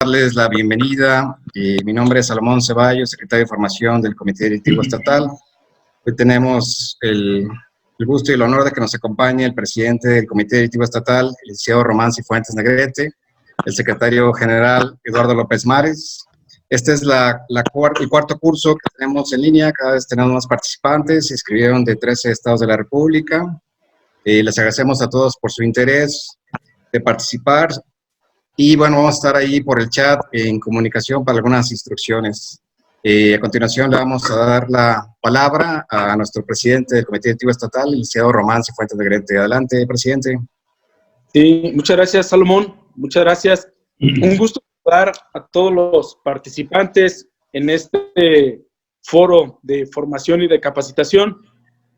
darles la bienvenida. Mi nombre es Salomón Ceballos, secretario de Formación del Comité Directivo Estatal. Hoy tenemos el gusto y el honor de que nos acompañe el presidente del Comité Directivo Estatal, el licenciado Román Cifuentes Negrete, el secretario general Eduardo López Mares. Este es el cuarto curso que tenemos en línea. Cada vez tenemos más participantes. Se inscribieron de 13 estados de la República. Les agradecemos a todos por su interés de participar. Y bueno, vamos a estar ahí por el chat en comunicación para algunas instrucciones. A continuación le vamos a dar la palabra a nuestro presidente del Comité Directivo Estatal, el licenciado Román Cifuentes Negrete. Adelante, presidente. Sí, muchas gracias, Salomón. Muchas gracias. Un gusto saludar a todos los participantes en este foro de formación y de capacitación.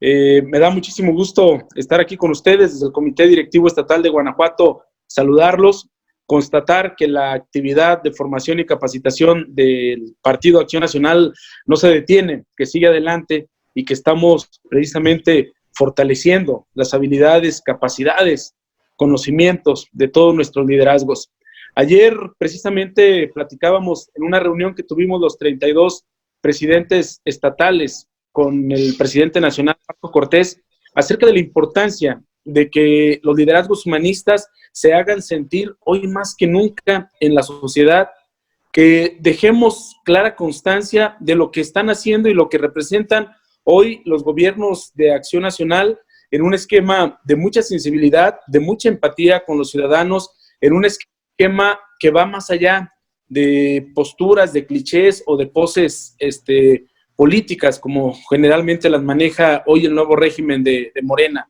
Me da muchísimo gusto estar aquí con ustedes desde el Comité Directivo Estatal de Guanajuato, saludarlos, constatar que la actividad de formación y capacitación del Partido Acción Nacional no se detiene, que sigue adelante y que estamos precisamente fortaleciendo las habilidades, capacidades, conocimientos de todos nuestros liderazgos. Ayer precisamente platicábamos en una reunión que tuvimos los 32 presidentes estatales con el presidente nacional, Marco Cortés, acerca de la importancia de que los liderazgos humanistas se hagan sentir hoy más que nunca en la sociedad, que dejemos clara constancia de lo que están haciendo y lo que representan hoy los gobiernos de Acción Nacional en un esquema de mucha sensibilidad, de mucha empatía con los ciudadanos, en un esquema que va más allá de posturas, de clichés o de poses políticas, como generalmente las maneja hoy el nuevo régimen de Morena.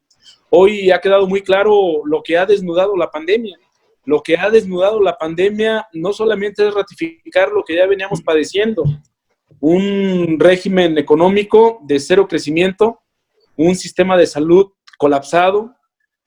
Hoy ha quedado muy claro lo que ha desnudado la pandemia. Lo que ha desnudado la pandemia no solamente es ratificar lo que ya veníamos padeciendo, un régimen económico de cero crecimiento, un sistema de salud colapsado,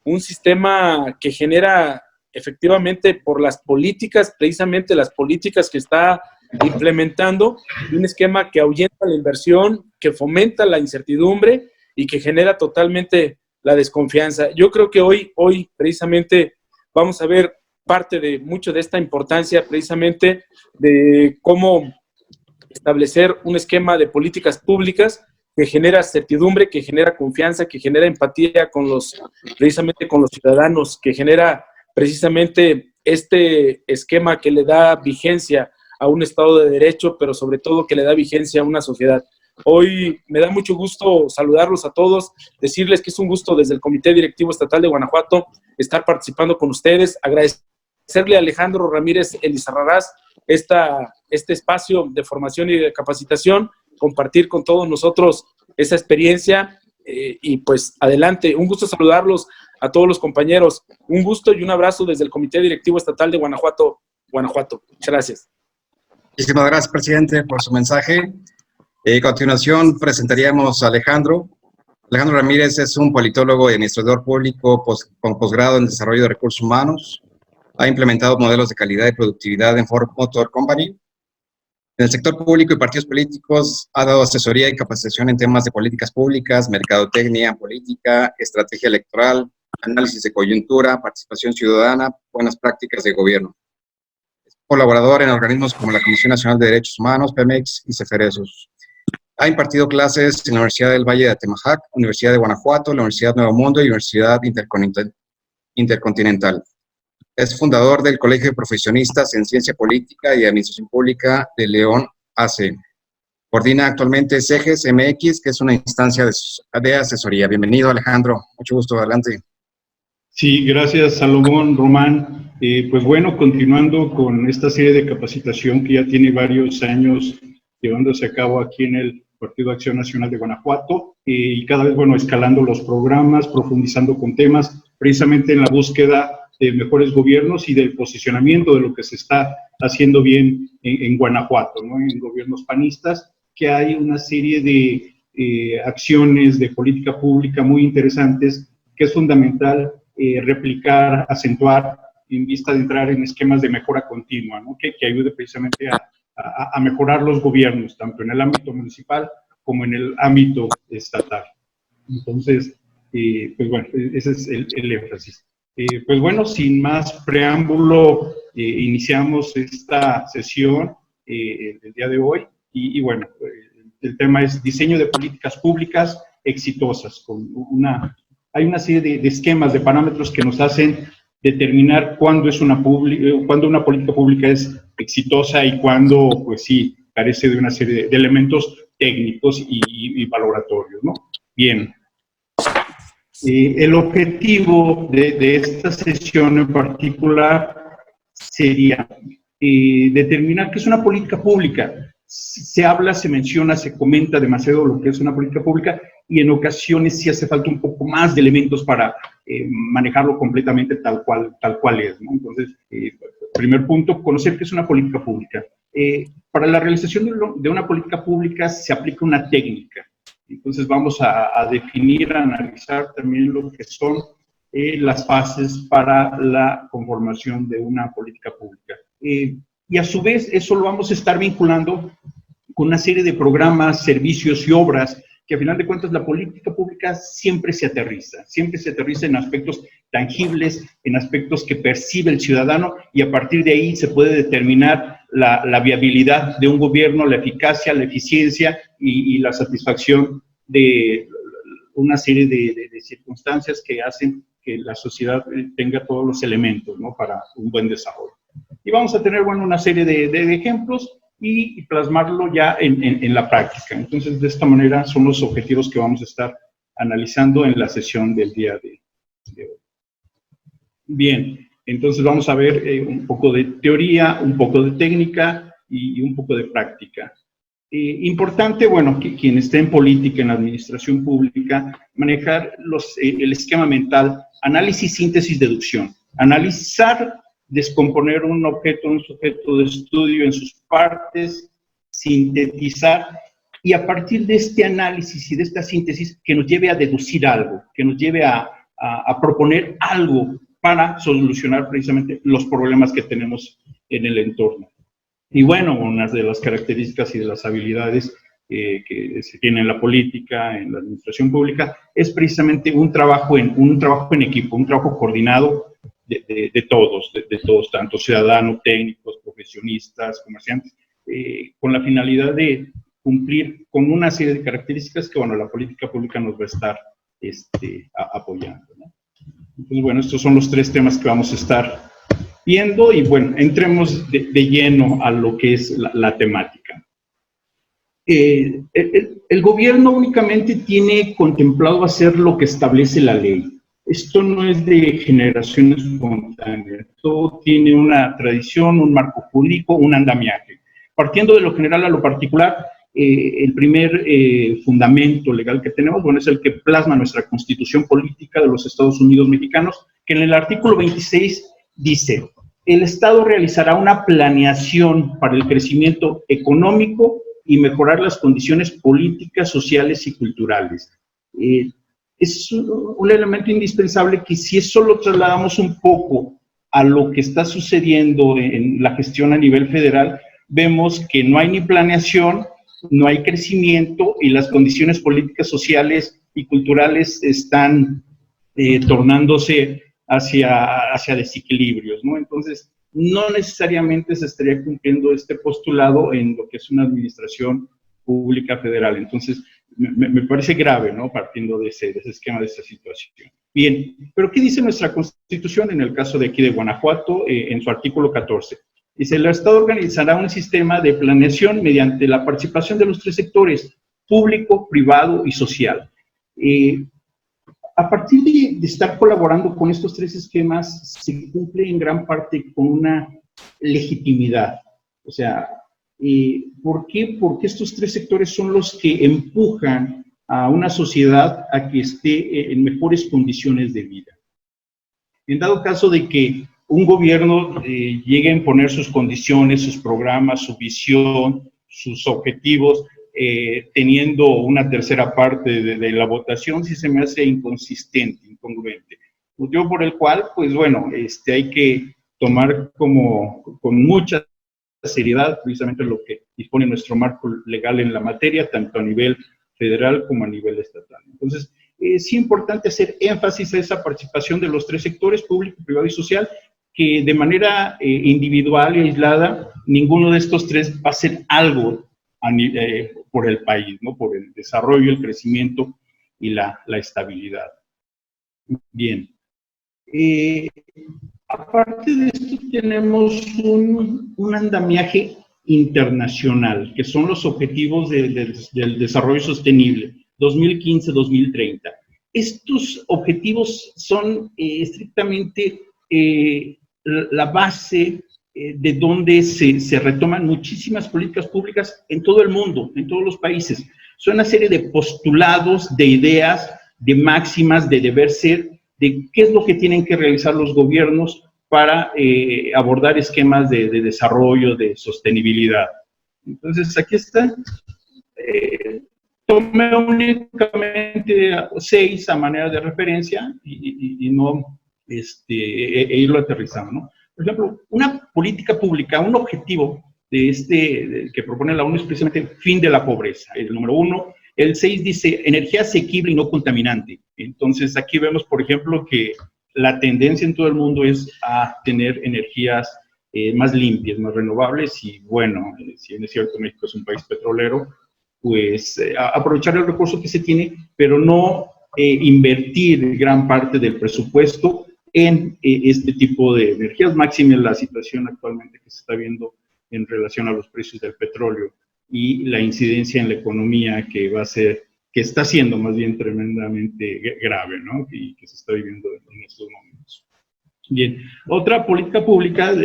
un sistema que genera efectivamente por las políticas, precisamente las políticas que está implementando, un esquema que ahuyenta la inversión, que fomenta la incertidumbre y que genera totalmente la desconfianza. Yo creo que hoy precisamente vamos a ver parte de mucho de esta importancia precisamente de cómo establecer un esquema de políticas públicas que genera certidumbre, que genera confianza, que genera empatía precisamente con los ciudadanos, que genera precisamente este esquema que le da vigencia a un Estado de Derecho, pero sobre todo que le da vigencia a una sociedad. Hoy me da mucho gusto saludarlos a todos, decirles que es un gusto desde el Comité Directivo Estatal de Guanajuato estar participando con ustedes, agradecerle a Alejandro Ramírez Elizarrarás este espacio de formación y de capacitación, compartir con todos nosotros esa experiencia y pues adelante. Un gusto saludarlos a todos los compañeros, un gusto y un abrazo desde el Comité Directivo Estatal de Guanajuato. Muchas gracias. Muchísimas gracias, presidente, por su mensaje. A continuación presentaríamos a Alejandro. Alejandro Ramírez es un politólogo y administrador público con posgrado en desarrollo de recursos humanos. Ha implementado modelos de calidad y productividad en Ford Motor Company. En el sector público y partidos políticos ha dado asesoría y capacitación en temas de políticas públicas, mercadotecnia, política, estrategia electoral, análisis de coyuntura, participación ciudadana, buenas prácticas de gobierno. Es colaborador en organismos como la Comisión Nacional de Derechos Humanos, Pemex y Ceferesos. Ha impartido clases en la Universidad del Valle de Atemajac, Universidad de Guanajuato, la Universidad Nuevo Mundo y Universidad Intercontinental. Es fundador del Colegio de Profesionistas en Ciencia Política y Administración Pública de León AC. Coordina actualmente CEGES MX, que es una instancia de asesoría. Bienvenido, Alejandro. Mucho gusto. Adelante. Sí, gracias, Salomón, Román. Pues bueno, continuando con esta serie de capacitación que ya tiene varios años llevándose a cabo aquí en el Partido Acción Nacional de Guanajuato, y cada vez, bueno, escalando los programas, profundizando con temas, precisamente en la búsqueda de mejores gobiernos y del posicionamiento de lo que se está haciendo bien en Guanajuato, ¿no? En gobiernos panistas, que hay una serie de acciones de política pública muy interesantes que es fundamental replicar, acentuar, en vista de entrar en esquemas de mejora continua, ¿no? Que ayude precisamente a mejorar los gobiernos, tanto en el ámbito municipal como en el ámbito estatal. Entonces, pues bueno, ese es el énfasis. Pues bueno, sin más preámbulo, iniciamos esta sesión el día de hoy y bueno, el tema es diseño de políticas públicas exitosas. Hay una serie de esquemas, de parámetros que nos hacen determinar cuándo una política pública es exitosa y cuándo, pues sí, carece de una serie de elementos técnicos y valoratorios, ¿no? Bien. El objetivo de esta sesión en particular sería determinar qué es una política pública. Se habla, se menciona, se comenta demasiado lo que es una política pública y en ocasiones sí hace falta un poco más de elementos para manejarlo completamente tal cual es, ¿no? Entonces, primer punto, conocer qué es una política pública. Para la realización de una política pública se aplica una técnica. Entonces vamos a definir, a analizar también lo que son las fases para la conformación de una política pública. Y a su vez eso lo vamos a estar vinculando con una serie de programas, servicios y obras que a final de cuentas la política pública siempre se aterriza en aspectos tangibles, en aspectos que percibe el ciudadano y a partir de ahí se puede determinar la viabilidad de un gobierno, la eficacia, la eficiencia y la satisfacción de una serie de circunstancias que hacen que la sociedad tenga todos los elementos, ¿no?, para un buen desarrollo. Y vamos a tener, bueno, una serie de ejemplos y plasmarlo ya en la práctica. Entonces, de esta manera son los objetivos que vamos a estar analizando en la sesión del día de hoy. Bien, entonces vamos a ver un poco de teoría, un poco de técnica y un poco de práctica. Importante, bueno, que quien esté en política, en administración pública, manejar el esquema mental, análisis, síntesis, deducción. Analizar, descomponer un objeto, un sujeto de estudio en sus partes, sintetizar, y a partir de este análisis y de esta síntesis que nos lleve a deducir algo, que nos lleve a proponer algo para solucionar precisamente los problemas que tenemos en el entorno. Y bueno, una de las características y de las habilidades que se tiene en la política, en la administración pública, es precisamente un trabajo en equipo, un trabajo coordinado de todos, tanto ciudadanos, técnicos, profesionistas, comerciantes, con la finalidad de cumplir con una serie de características que, bueno, la política pública nos va a estar apoyando, ¿no? Entonces, bueno, estos son los tres temas que vamos a estar viendo y, bueno, entremos de lleno a lo que es la temática. El gobierno únicamente tiene contemplado hacer lo que establece la ley. Esto no es de generación espontánea, todo tiene una tradición, un marco jurídico, un andamiaje. Partiendo de lo general a lo particular, el primer fundamento legal que tenemos, bueno, es el que plasma nuestra Constitución Política de los Estados Unidos Mexicanos, que en el artículo 26 dice: el Estado realizará una planeación para el crecimiento económico y mejorar las condiciones políticas, sociales y culturales. Es un elemento indispensable que, si eso lo trasladamos un poco a lo que está sucediendo en la gestión a nivel federal, vemos que no hay ni planeación, no hay crecimiento y las condiciones políticas, sociales y culturales están tornándose hacia desequilibrios, ¿no? Entonces, no necesariamente se estaría cumpliendo este postulado en lo que es una administración pública federal. Entonces, me parece grave, ¿no?, partiendo de ese esquema, de esa situación. Bien, pero ¿qué dice nuestra Constitución en el caso de aquí de Guanajuato, en su artículo 14? Dice: el Estado organizará un sistema de planeación mediante la participación de los tres sectores, público, privado y social. A partir de estar colaborando con estos tres esquemas, se cumple en gran parte con una legitimidad. O sea, ¿por qué? Porque estos tres sectores son los que empujan a una sociedad a que esté en mejores condiciones de vida. En dado caso de que un gobierno llegue a imponer sus condiciones, sus programas, su visión, sus objetivos, teniendo una tercera parte de la votación, sí se me hace inconsistente, incongruente. Motivo por el cual, pues bueno, hay que tomar con mucha seriedad precisamente lo que dispone nuestro marco legal en la materia, tanto a nivel federal como a nivel estatal. Entonces, es importante hacer énfasis a esa participación de los tres sectores, público, privado y social, que de manera individual y aislada, ninguno de estos tres va a hacer algo por el país, ¿no? Por el desarrollo, el crecimiento y la estabilidad. Bien. Aparte de esto, tenemos un andamiaje internacional, que son los objetivos del desarrollo sostenible, 2015-2030. Estos objetivos son estrictamente la base de donde se retoman muchísimas políticas públicas en todo el mundo, en todos los países. Son una serie de postulados, de ideas, de máximas, de deber ser, de qué es lo que tienen que realizar los gobiernos para abordar esquemas de desarrollo, de sostenibilidad. Entonces, aquí está. Tomé únicamente 6 a manera de referencia y no irlo aterrizando, ¿no? Por ejemplo, una política pública, un objetivo que propone la ONU es precisamente el fin de la pobreza, el número 1. El 6 dice energía asequible y no contaminante. Entonces, aquí vemos, por ejemplo, que la tendencia en todo el mundo es a tener energías más limpias, más renovables y, bueno, si bien es cierto, México es un país petrolero, pues aprovechar el recurso que se tiene, pero no invertir gran parte del presupuesto en este tipo de energías, máxime la situación actualmente que se está viendo en relación a los precios del petróleo y la incidencia en la economía que está siendo más bien tremendamente grave, ¿no? Y que se está viviendo en estos momentos. Bien, otra política pública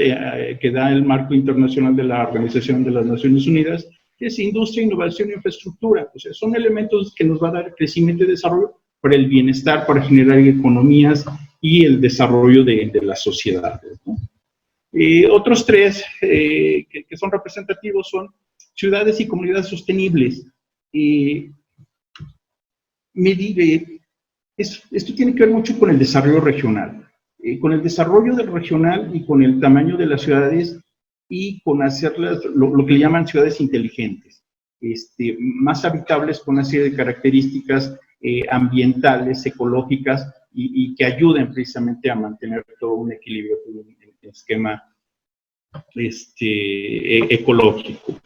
que da el marco internacional de la Organización de las Naciones Unidas es industria, innovación e infraestructura. O sea, son elementos que nos va a dar crecimiento y desarrollo para el bienestar, para generar economías y el desarrollo de las sociedades, ¿no? Otros 3 que son representativos son ciudades y comunidades sostenibles. Esto tiene que ver mucho con el desarrollo regional. Con el desarrollo del regional y con el tamaño de las ciudades y con hacerlas lo que le llaman ciudades inteligentes, más habitables con una serie de características ambientales, ecológicas y que ayuden precisamente a mantener todo un equilibrio, todo un esquema ecológico.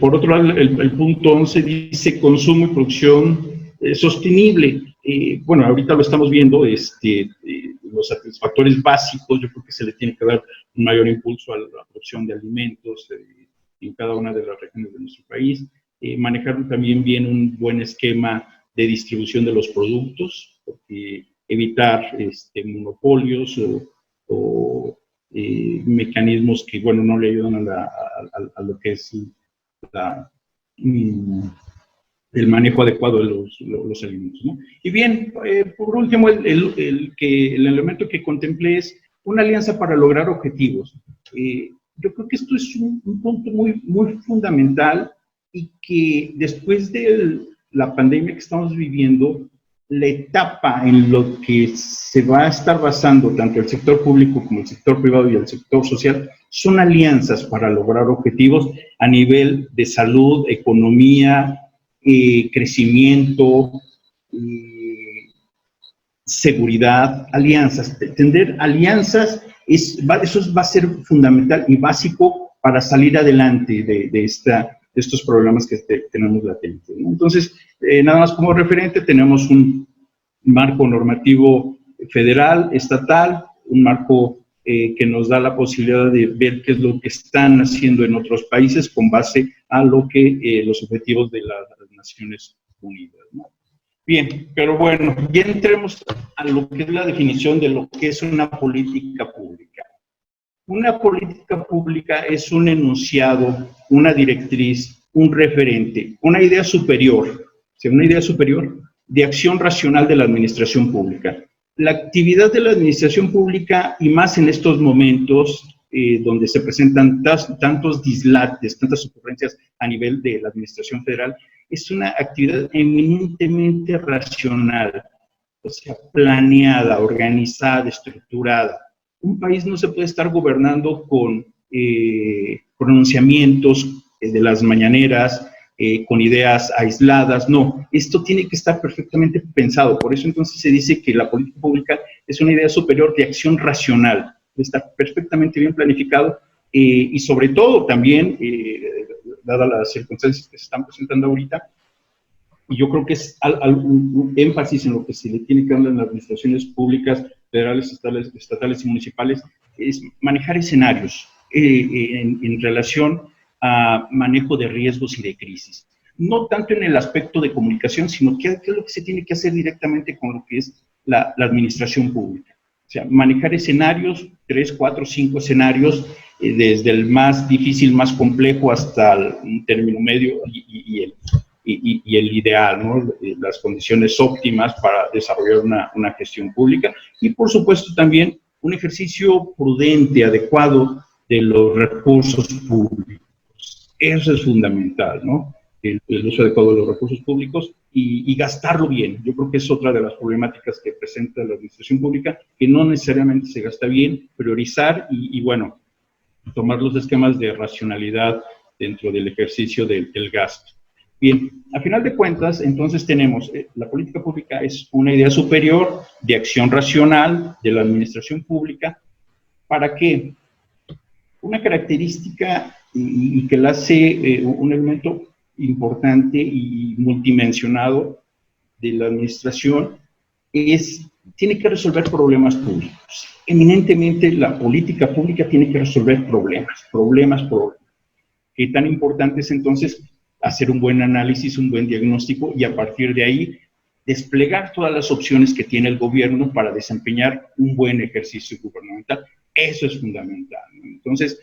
Por otro lado, el punto 11 dice consumo y producción sostenible. Bueno, ahorita lo estamos viendo, los satisfactores básicos, yo creo que se le tiene que dar un mayor impulso a la producción de alimentos en cada una de las regiones de nuestro país, manejar también bien un buen esquema de distribución de los productos, evitar monopolios o mecanismos que, bueno, no le ayudan a lo que es el manejo adecuado de los alimentos, ¿no? Y bien, por último, el elemento que contemplé es una alianza para lograr objetivos. Yo creo que esto es un punto muy, muy fundamental y que después de la pandemia que estamos viviendo, la etapa en lo que se va a estar basando tanto el sector público como el sector privado y el sector social son alianzas para lograr objetivos a nivel de salud, economía, crecimiento, seguridad, alianzas. Tender alianzas, eso va a ser fundamental y básico para salir adelante de estos problemas que tenemos latentes, ¿no? Entonces, nada más como referente, tenemos un marco normativo federal, estatal, un marco que nos da la posibilidad de ver qué es lo que están haciendo en otros países con base a lo que los objetivos de las Naciones Unidas, ¿no? Bien, pero bueno, ya entremos a lo que es la definición de lo que es una política pública. Una política pública es un enunciado, una directriz, un referente, una idea superior, ¿sí? Una idea superior de acción racional de la administración pública. La actividad de la administración pública, y más en estos momentos donde se presentan tantos dislates, tantas ocurrencias a nivel de la administración federal, es una actividad eminentemente racional, o sea, planeada, organizada, estructurada. Un país no se puede estar gobernando con pronunciamientos de las mañaneras, con ideas aisladas, no. Esto tiene que estar perfectamente pensado. Por eso entonces se dice que la política pública es una idea superior de acción racional. estar perfectamente bien planificado y sobre todo también, dadas las circunstancias que se están presentando ahorita, y yo creo que es un énfasis en lo que se le tiene que dar en las administraciones públicas, federales, estatales y municipales, es manejar escenarios en relación a manejo de riesgos y de crisis. No tanto en el aspecto de comunicación, sino qué es lo que se tiene que hacer directamente con lo que es la administración pública. O sea, manejar escenarios, 3, 4, 5 escenarios, desde el más difícil, más complejo, hasta un término medio y el ideal, ¿no? Las condiciones óptimas para desarrollar una gestión pública y, por supuesto, también un ejercicio prudente, adecuado de los recursos públicos. Eso es fundamental, ¿no? El uso adecuado de los recursos públicos y gastarlo bien. Yo creo que es otra de las problemáticas que presenta la administración pública, que no necesariamente se gasta bien, priorizar y bueno, tomar los esquemas de racionalidad dentro del ejercicio del gasto. Bien, a final de cuentas, entonces tenemos, la política pública es una idea superior de acción racional de la administración pública. ¿Para qué? Una característica y que la hace un elemento importante y multidimensionado de la administración tiene que resolver problemas públicos. Eminentemente la política pública tiene que resolver problemas. ¿Qué tan importante es entonces hacer un buen análisis, un buen diagnóstico y a partir de ahí desplegar todas las opciones que tiene el gobierno para desempeñar un buen ejercicio gubernamental? Eso es fundamental, ¿no? Entonces,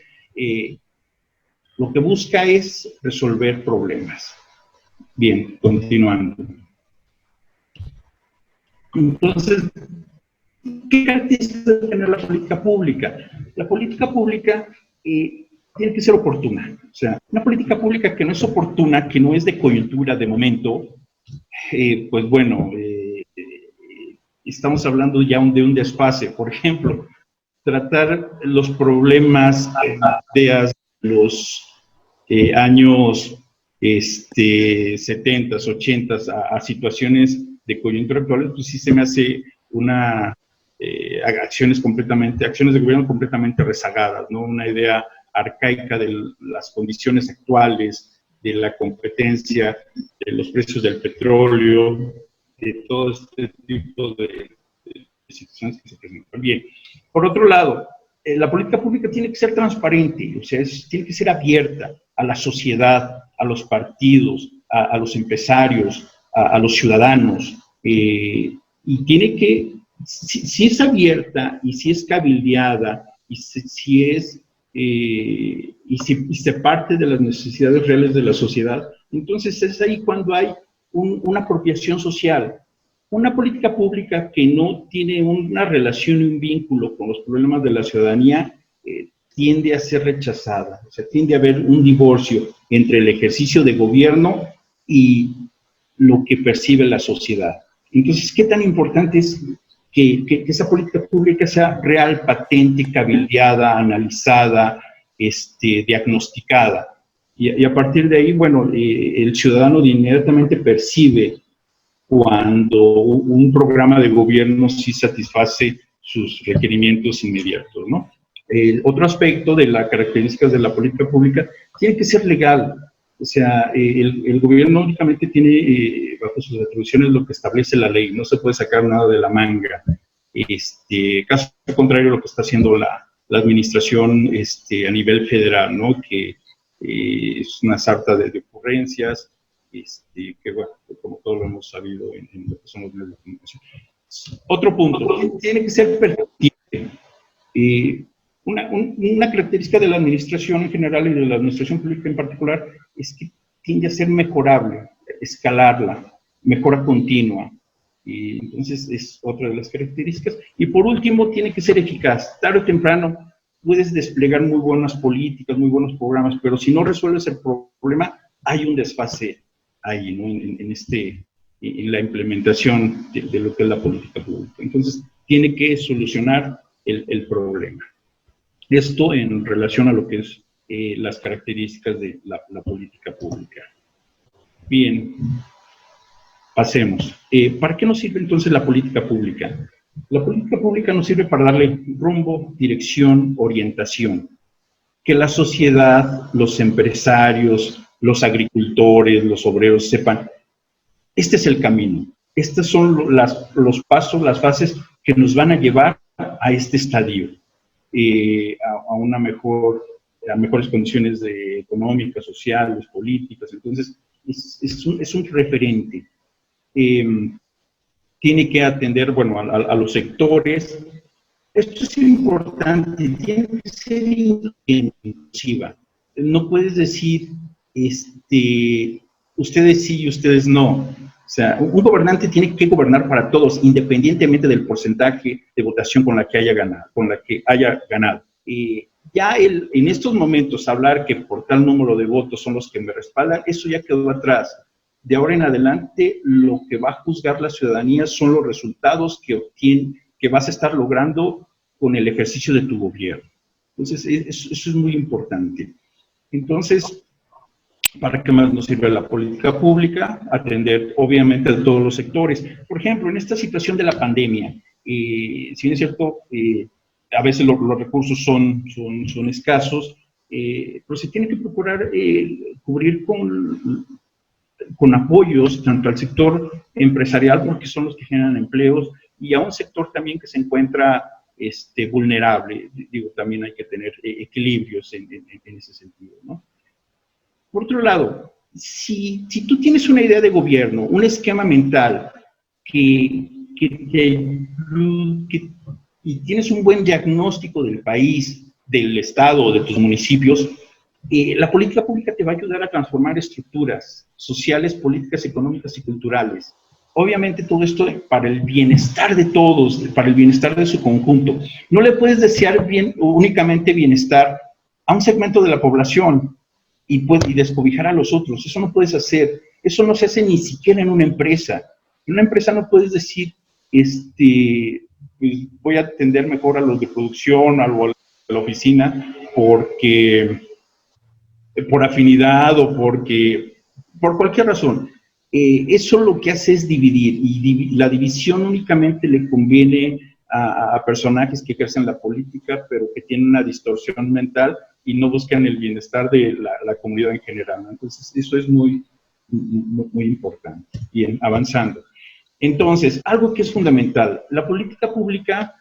lo que busca es resolver problemas. Bien, continuando. Entonces, ¿qué características debe tener la política pública? La política pública tiene que ser oportuna. O sea, una política pública que no es oportuna, que no es de coyuntura de momento, pues bueno, estamos hablando ya de un desfase. Por ejemplo, tratar los problemas de los años 70s, 80s a situaciones de coyuntura actuales, pues sí se me hace acciones de gobierno completamente rezagadas, ¿no? Una idea arcaica de las condiciones actuales, de la competencia, de los precios del petróleo, de todo este tipo de situaciones que se presentan. Bien, por otro lado, la política pública tiene que ser transparente, o sea, tiene que ser abierta a la sociedad, a los partidos, a los empresarios, a los ciudadanos, y tiene que, si es abierta y si es cabildeada y si se parte de las necesidades reales de la sociedad, entonces es ahí cuando hay una apropiación social. Una política pública que no tiene una relación y un vínculo con los problemas de la ciudadanía tiende a ser rechazada. O sea, tiende a haber un divorcio entre el ejercicio de gobierno y lo que percibe la sociedad. Entonces, ¿qué tan importante es que esa política pública sea real, patente, cabildeada, analizada, diagnosticada? Y a partir de ahí, bueno, el ciudadano inmediatamente percibe cuando un programa de gobierno sí satisface sus requerimientos inmediatos, ¿no? Otro aspecto de las características de la política pública tiene que ser legal. O sea, el gobierno únicamente tiene bajo sus atribuciones lo que establece la ley, no se puede sacar nada de la manga. Caso contrario a lo que está haciendo la administración a nivel federal, ¿no? Que es una sarta de ocurrencias, que bueno, como todos lo hemos sabido en lo que son los medios de comunicación. Otro punto, tiene que ser perfectible. Una característica de la administración en general y de la administración pública en particular es que tiende a ser mejorable, escalarla, mejora continua. Y entonces es otra de las características. Y por último, tiene que ser eficaz. Tarde o temprano puedes desplegar muy buenas políticas, muy buenos programas, pero si no resuelves el problema, hay un desfase ahí, ¿no? En la implementación de lo que es la política pública. Entonces, tiene que solucionar el problema. Esto en relación a lo que es las características de la política pública. Bien, pasemos. ¿Para qué nos sirve entonces la política pública? La política pública nos sirve para darle rumbo, dirección, orientación. Que la sociedad, los empresarios, los agricultores, los obreros sepan, este es el camino. Estos son los pasos, las fases que nos van a llevar a este estadio, a mejores condiciones económicas, sociales, políticas. Entonces, es un referente. Tiene que atender, bueno, a los sectores. Esto es importante, tiene que ser inclusiva. No puedes decir, ustedes sí y ustedes no. O sea, un gobernante tiene que gobernar para todos, independientemente del porcentaje de votación con la que haya ganado. Ya en estos momentos hablar que por tal número de votos son los que me respaldan, eso ya quedó atrás. De ahora en adelante, lo que va a juzgar la ciudadanía son los resultados que vas a estar logrando con el ejercicio de tu gobierno. Entonces, eso es muy importante. Entonces, ¿para qué más nos sirve la política pública? Atender, obviamente, a todos los sectores. Por ejemplo, en esta situación de la pandemia, si bien es cierto, a veces los recursos son escasos, pero se tiene que procurar cubrir con apoyos tanto al sector empresarial, porque son los que generan empleos, y a un sector también que se encuentra vulnerable. Digo, también hay que tener equilibrios en ese sentido, ¿no? Por otro lado, si tú tienes una idea de gobierno, un esquema mental y tienes un buen diagnóstico del país, del estado, de tus municipios, la política pública te va a ayudar a transformar estructuras sociales, políticas, económicas y culturales. Obviamente todo esto para el bienestar de todos, para el bienestar de su conjunto. No le puedes desear únicamente bienestar a un segmento de la población y descobijar a los otros. Eso no puedes hacer. Eso no se hace ni siquiera en una empresa. En una empresa no puedes decir, pues voy a atender mejor a los de producción, a la oficina, por afinidad o por cualquier razón. Eso lo que hace es dividir, y la división únicamente le conviene a personajes que ejercen la política, pero que tienen una distorsión mental y no buscan el bienestar de la comunidad en general, ¿no? Entonces, eso es muy, muy importante. Bien, avanzando. Entonces, algo que es fundamental, la política pública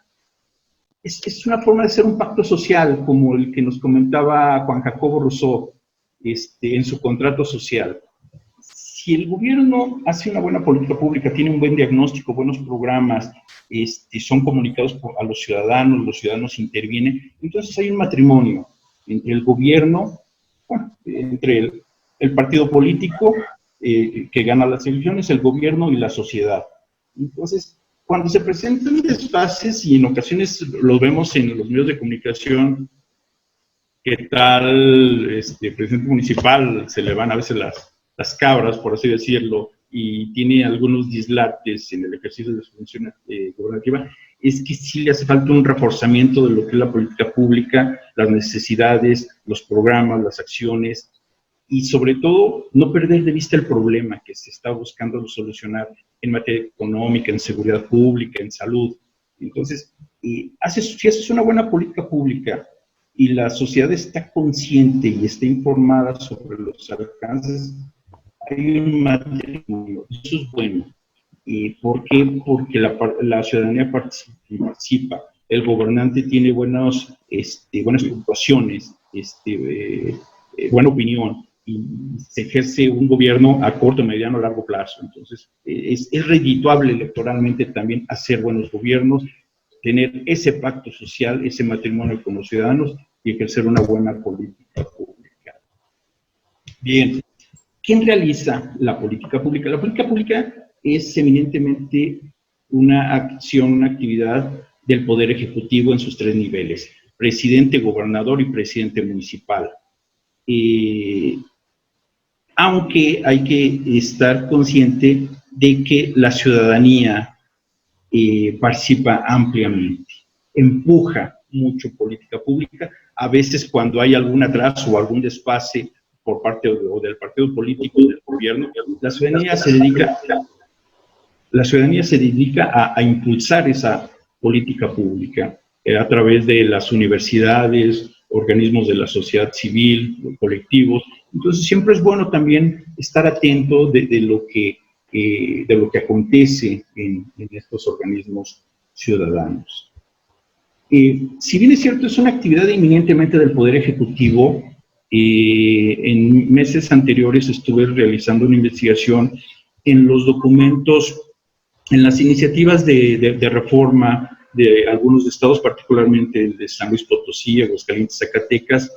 es una forma de hacer un pacto social, como el que nos comentaba Juan Jacobo Rousseau en su contrato social. Si el gobierno hace una buena política pública, tiene un buen diagnóstico, buenos programas, son comunicados a los ciudadanos intervienen, entonces hay un matrimonio entre el gobierno, entre el partido político que gana las elecciones, el gobierno y la sociedad. Entonces, cuando se presentan desfases, y en ocasiones los vemos en los medios de comunicación, que tal presidente municipal se le van a veces las cabras, por así decirlo, y tiene algunos dislates en el ejercicio de su función gobernativa, es que sí le hace falta un reforzamiento de lo que es la política pública, las necesidades, los programas, las acciones, y sobre todo no perder de vista el problema que se está buscando solucionar en materia económica, en seguridad pública, en salud. Entonces, si haces una buena política pública y la sociedad está consciente y está informada sobre los alcances, hay un matrimonio. Eso es bueno. ¿Por qué? Porque la ciudadanía participa, el gobernante tiene buenas puntuaciones, buena opinión, y se ejerce un gobierno a corto, mediano, largo plazo. Entonces, es redituable electoralmente también hacer buenos gobiernos, tener ese pacto social, ese matrimonio con los ciudadanos y ejercer una buena política pública. Bien, ¿quién realiza la política pública? La política pública es eminentemente una acción, una actividad del Poder Ejecutivo en sus tres niveles: presidente, gobernador y presidente municipal. Aunque hay que estar consciente de que la ciudadanía participa ampliamente, empuja mucho política pública. A veces cuando hay algún atraso o algún desfase por parte del partido político, del gobierno, la ciudadanía se dedica a impulsar esa política pública a través de las universidades, organismos de la sociedad civil, colectivos. Entonces siempre es bueno también estar atento de lo que acontece en estos organismos ciudadanos. Si bien es cierto, es una actividad eminentemente del Poder Ejecutivo. En meses anteriores estuve realizando una investigación en los documentos, en las iniciativas de reforma de algunos estados, particularmente el de San Luis Potosí, Aguascalientes, Zacatecas,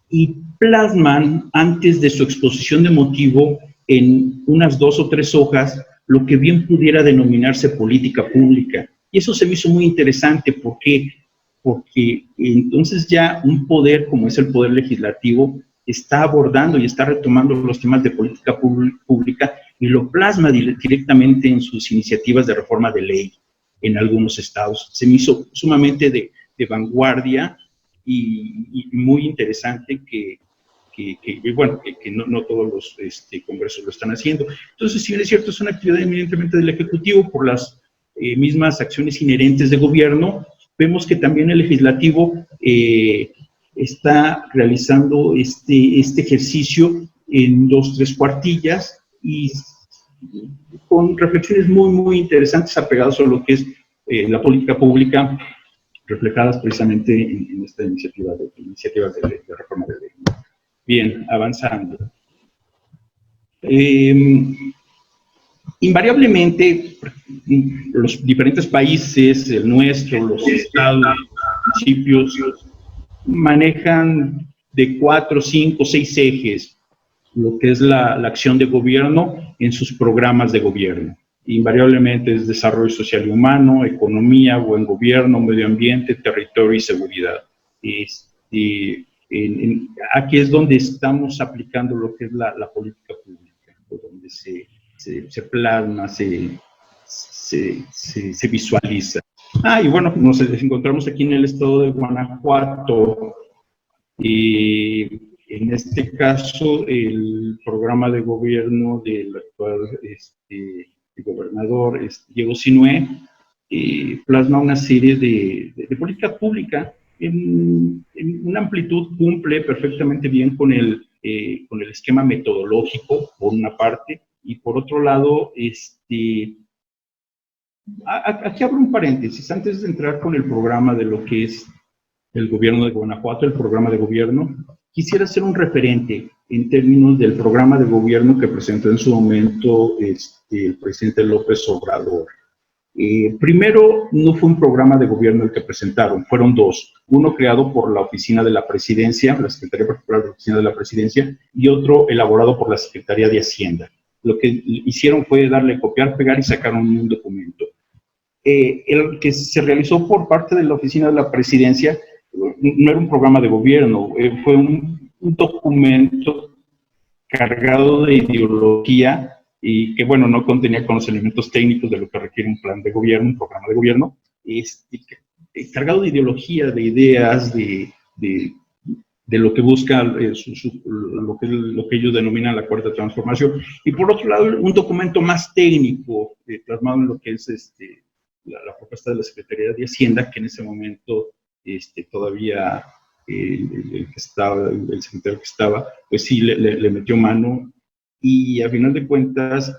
y plasman antes de su exposición de motivo en unas 2 o 3 hojas lo que bien pudiera denominarse política pública. Y eso se me hizo muy interesante. ¿Por qué? Porque entonces ya un poder como es el Poder Legislativo está abordando y está retomando los temas de política pública y lo plasma directamente en sus iniciativas de reforma de ley en algunos estados. Se me hizo sumamente de vanguardia y muy interesante que no todos los congresos lo están haciendo. Entonces, si bien es cierto, es una actividad eminentemente del Ejecutivo por las mismas acciones inherentes de gobierno. Vemos que también el Legislativo está realizando este ejercicio en 2 o 3 cuartillas y con reflexiones muy interesantes apegadas a lo que es la política pública, reflejadas precisamente en esta iniciativas de reforma de ley. Bien, avanzando. Invariablemente, los diferentes países, el nuestro, los estados, los municipios, manejan de 4, 5, 6 ejes lo que es la acción de gobierno en sus programas de gobierno. Invariablemente es desarrollo social y humano, economía, buen gobierno, medio ambiente, territorio y seguridad. Aquí es donde estamos aplicando lo que es la política pública, donde se plasma, se visualiza. Y bueno, nos encontramos aquí en el estado de Guanajuato. En este caso, el programa de gobierno del actual gobernador Diego Sinué plasma una serie de política pública en una amplitud, cumple perfectamente bien con el esquema metodológico, por una parte, y por otro lado, aquí abro un paréntesis, antes de entrar con el programa de lo que es el gobierno de Guanajuato, el programa de gobierno, quisiera hacer un referente en términos del programa de gobierno que presentó en su momento el presidente López Obrador. Primero, no fue un programa de gobierno el que presentaron, fueron 2. Uno creado por la Oficina de la Presidencia, la Secretaría Particular de la Oficina de la Presidencia, y otro elaborado por la Secretaría de Hacienda. Lo que hicieron fue darle copiar, pegar y sacaron un documento. El que se realizó por parte de la Oficina de la Presidencia no era un programa de gobierno, fue un documento cargado de ideología y que, bueno, no contenía con los elementos técnicos de lo que requiere un plan de gobierno, un programa de gobierno, cargado de ideología, de ideas, de lo que busca, lo que ellos denominan la cuarta transformación. Y por otro lado, un documento más técnico, plasmado en lo que es la propuesta de la Secretaría de Hacienda, que en ese momento todavía el secretario que estaba, pues sí le metió mano y a final de cuentas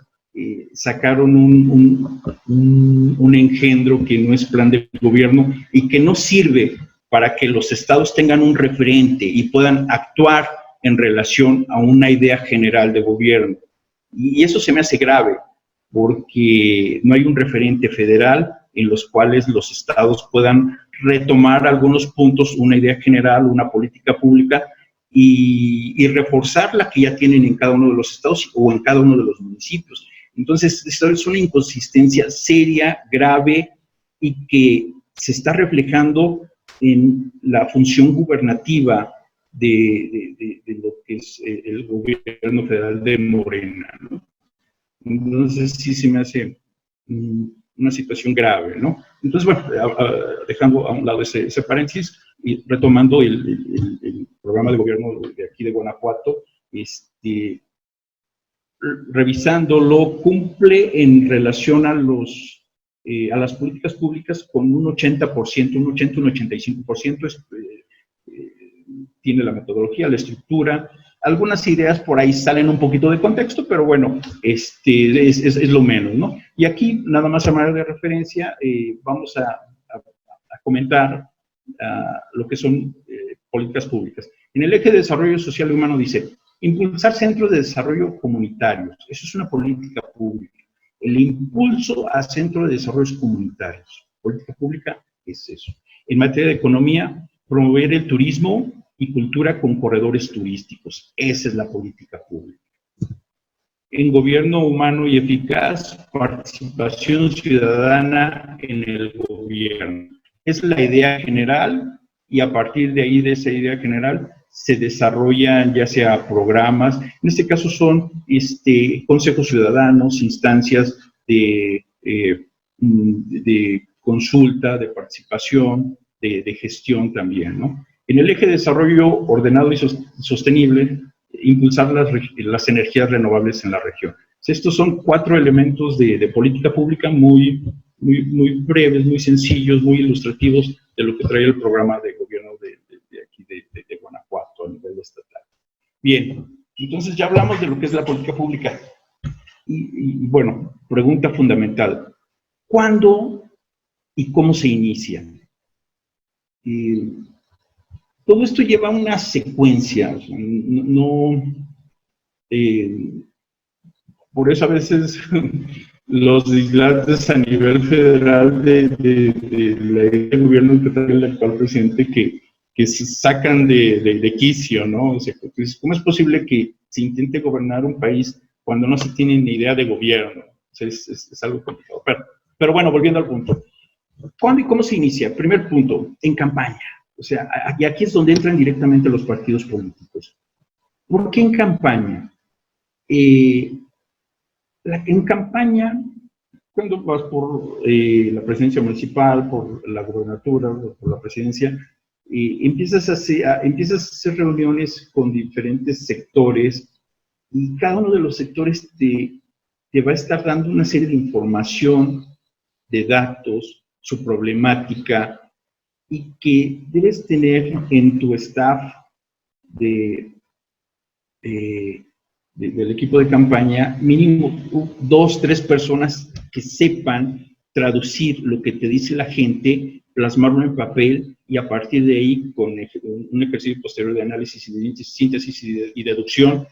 sacaron un engendro que no es plan de gobierno y que no sirve para que los estados tengan un referente y puedan actuar en relación a una idea general de gobierno. Y eso se me hace grave, porque no hay un referente federal en los cuales los estados puedan retomar algunos puntos, una idea general, una política pública, y reforzar la que ya tienen en cada uno de los estados o en cada uno de los municipios. Entonces, esto es una inconsistencia seria, grave, y que se está reflejando en la función gubernativa de lo que es el gobierno federal de Morena, ¿no? Entonces, sí se me hace una situación grave, ¿no? Entonces, bueno, dejando a un lado ese paréntesis y retomando el programa de gobierno de aquí de Guanajuato, revisándolo, cumple en relación a los a las políticas públicas con un 80%, un 80, un 85% tiene la metodología, la estructura. Algunas ideas por ahí salen un poquito de contexto, pero bueno, es lo menos, ¿no? Y aquí, nada más a manera de referencia, vamos a comentar lo que son políticas públicas. En el eje de desarrollo social y humano dice, impulsar centros de desarrollo comunitarios. Eso es una política pública. El impulso a centros de desarrollo comunitarios. Política pública es eso. En materia de economía, promover el turismo y cultura con corredores turísticos. Esa es la política pública. En gobierno humano y eficaz, participación ciudadana en el gobierno. Es la idea general y a partir de ahí, de esa idea general, se desarrollan ya sea programas, en este caso son consejos ciudadanos, instancias de consulta, de participación, de gestión también, ¿no? En el eje de desarrollo ordenado y sostenible, impulsar las energías renovables en la región. Estos son 4 elementos de política pública muy breves, muy sencillos, muy ilustrativos de lo que trae el programa de gobierno de aquí de Guanajuato a nivel estatal. Bien, entonces ya hablamos de lo que es la política pública. Y bueno, pregunta fundamental. ¿Cuándo y cómo se inicia? Todo esto lleva una secuencia, por eso a veces los legisladores a nivel federal del gobierno que trae el actual presidente que se sacan de quicio, ¿no? O sea, ¿cómo es posible que se intente gobernar un país cuando no se tiene ni idea de gobierno? O sea, es algo complicado. Pero bueno, volviendo al punto. ¿Cuándo y cómo se inicia? Primer punto, en campaña. O sea, y aquí es donde entran directamente los partidos políticos. ¿Por qué en campaña? En campaña, cuando vas por la presidencia municipal, por la gobernatura, por la presidencia, empiezas a hacer reuniones con diferentes sectores y cada uno de los sectores te va a estar dando una serie de información, de datos, su problemática, y que debes tener en tu staff del equipo de campaña mínimo 2, 3 personas que sepan traducir lo que te dice la gente, plasmarlo en papel y a partir de ahí, con un ejercicio posterior de análisis, síntesis y deducción,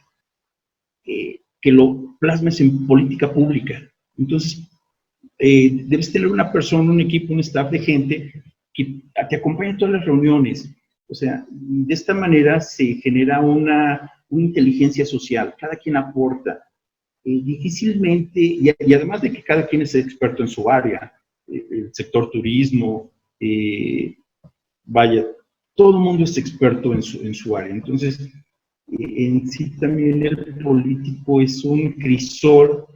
que lo plasmes en política pública. Entonces, debes tener una persona, un equipo, un staff de gente que te acompañe en todas las reuniones. O sea, de esta manera se genera una inteligencia social, cada quien aporta. Difícilmente, y además de que cada quien es experto en su área, el sector turismo, vaya, todo el mundo es experto en su área. Entonces, en sí también el político es un crisol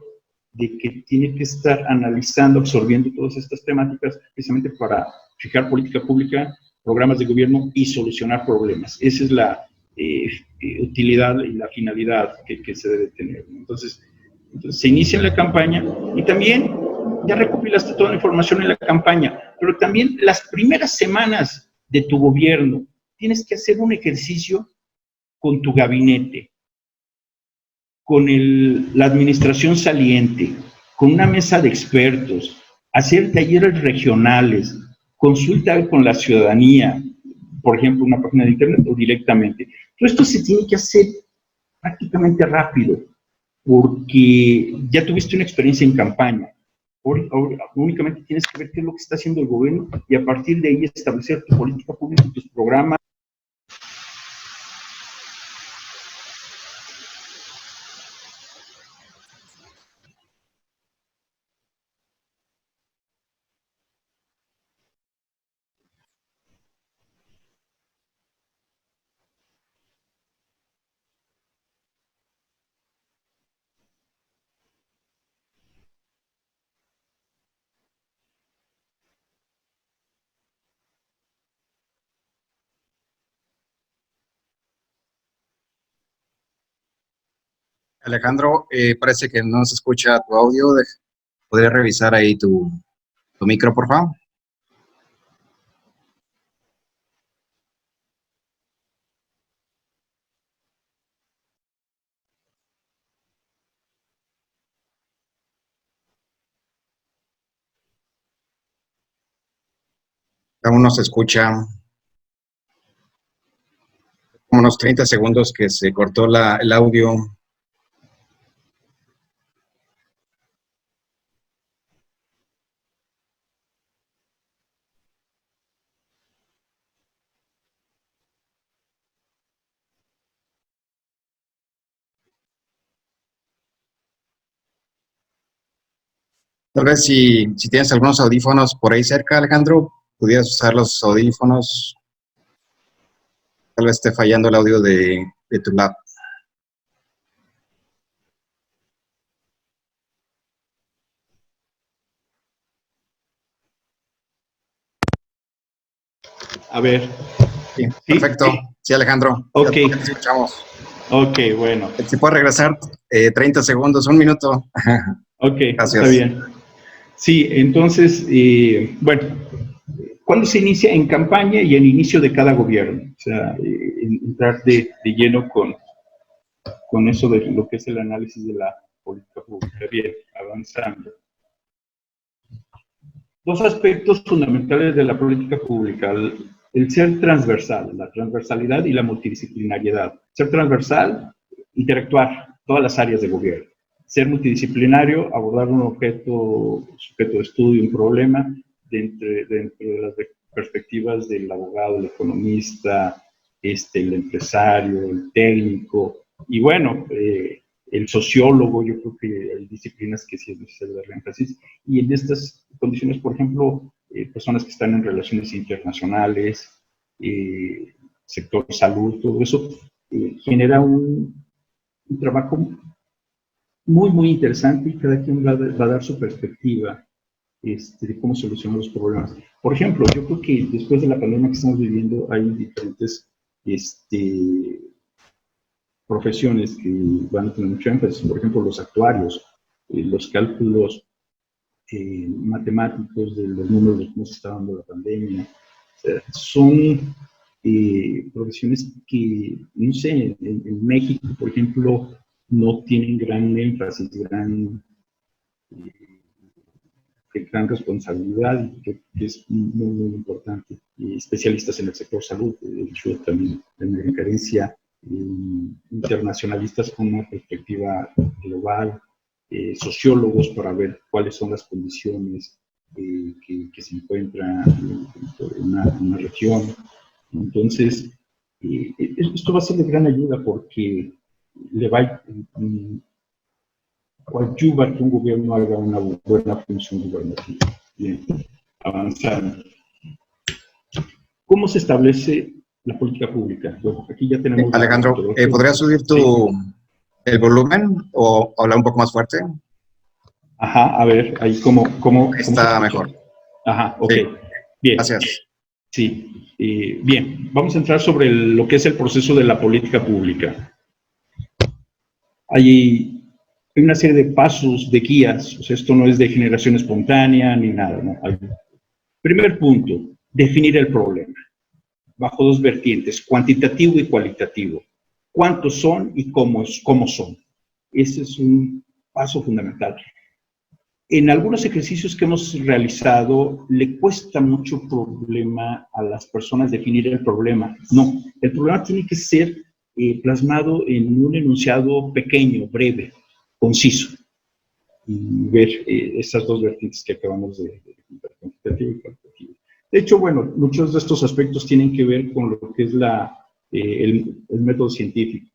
de que tiene que estar analizando, absorbiendo todas estas temáticas precisamente para fijar política pública, programas de gobierno y solucionar problemas. Esa es la utilidad y la finalidad que se debe tener. Entonces, se inicia en la campaña y también ya recopilaste toda la información en la campaña, pero también las primeras semanas de tu gobierno tienes que hacer un ejercicio con tu gabinete, con la administración saliente, con una mesa de expertos, hacer talleres regionales, consulta con la ciudadanía, por ejemplo, una página de internet o directamente. Todo esto se tiene que hacer prácticamente rápido, porque ya tuviste una experiencia en campaña. Ahora únicamente tienes que ver qué es lo que está haciendo el gobierno y a partir de ahí establecer tu política pública y tus programas. Alejandro, parece que no se escucha tu audio. ¿Podrías revisar ahí tu Tu micro, por favor. Aún no se escucha. Como unos 30 segundos que se cortó el audio. Tal vez si tienes algunos audífonos por ahí cerca, Alejandro, pudieras usar los audífonos. Tal vez esté fallando el audio de tu lab. A ver. Sí, perfecto. Sí, Alejandro. Ok. Ya te escuchamos. Ok, bueno. Si puedes regresar 30 segundos, un minuto. Ok, Gracias. está bien. Sí, entonces, bueno, ¿cuándo se inicia? En campaña y en inicio de cada gobierno. O sea, entrar de lleno con eso de lo que es el análisis de la política pública. Bien, avanzando. Dos aspectos fundamentales de la política pública. El ser transversal, la transversalidad y la multidisciplinariedad. Ser transversal, interactuar todas las áreas de gobierno. Ser multidisciplinario, abordar un sujeto de estudio, un problema, dentro de las perspectivas del abogado, el economista, el empresario, el técnico, y bueno, el sociólogo. Yo creo que hay disciplinas que sí es necesario darle énfasis, y en estas condiciones, por ejemplo, personas que están en relaciones internacionales, sector salud, todo eso genera un trabajo muy, muy interesante, y cada quien va a dar su perspectiva de cómo solucionar los problemas. Por ejemplo, yo creo que después de la pandemia que estamos viviendo hay diferentes profesiones que van a tener mucho énfasis. Por ejemplo, los actuarios, los cálculos matemáticos de los números de cómo se está dando la pandemia. O sea, son profesiones que, no sé, en México, por ejemplo, no tienen gran énfasis, gran responsabilidad, y que es muy, muy importante. Especialistas en el sector salud, de hecho, también en carencia, internacionalistas con una perspectiva global, sociólogos para ver cuáles son las condiciones que se encuentran en una región. Entonces, esto va a ser de gran ayuda, porque le va a coadyuva que un gobierno haga una buena función gubernativa. Bien, avanzando. ¿Cómo se establece la política pública? Bueno, aquí ya tenemos... Alejandro, ¿podrías subir el volumen o hablar un poco más fuerte? Ajá, a ver, ahí cómo está mejor. Ajá, ok. Sí. Bien. Gracias. Sí, bien. Vamos a entrar sobre lo que es el proceso de la política pública. Hay una serie de pasos, de guías. O sea, esto no es de generación espontánea ni nada, ¿no? Primer punto, definir el problema, bajo dos vertientes, cuantitativo y cualitativo. ¿Cuántos son y cómo son? Ese es un paso fundamental. En algunos ejercicios que hemos realizado, le cuesta mucho problema a las personas definir el problema. No, el problema tiene que ser plasmado en un enunciado pequeño, breve, conciso. Y ver estas dos vertientes que acabamos de comentar, cuantitativo y cualitativo. De hecho, bueno, muchos de estos aspectos tienen que ver con lo que es el método científico.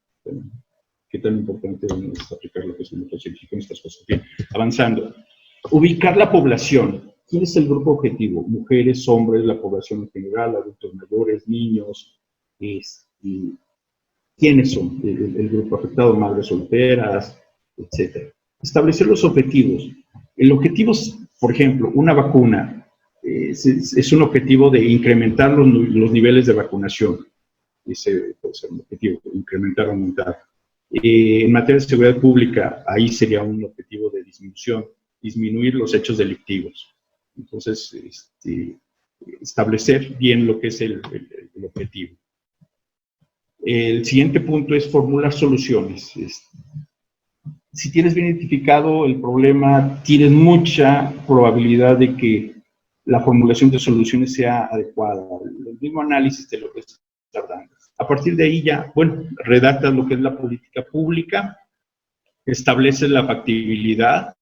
Qué tan importante es aplicar lo que es el método científico en estas cosas. Bien, avanzando. Ubicar la población. ¿Quién es el grupo objetivo? Mujeres, hombres, la población en general, adultos mayores, niños. ¿Quiénes son el grupo afectado? Madres solteras, etcétera. Establecer los objetivos. El objetivo es, por ejemplo, una vacuna. Es un objetivo de incrementar los niveles de vacunación. Ese puede ser un objetivo, incrementar, aumentar. En materia de seguridad pública, ahí sería un objetivo de disminuir los hechos delictivos. Entonces, establecer bien lo que es el objetivo. El siguiente punto es formular soluciones. Si tienes bien identificado el problema, tienes mucha probabilidad de que la formulación de soluciones sea adecuada. El mismo análisis de lo que estás tardando. A partir de ahí ya, bueno, redactas lo que es la política pública, estableces la factibilidad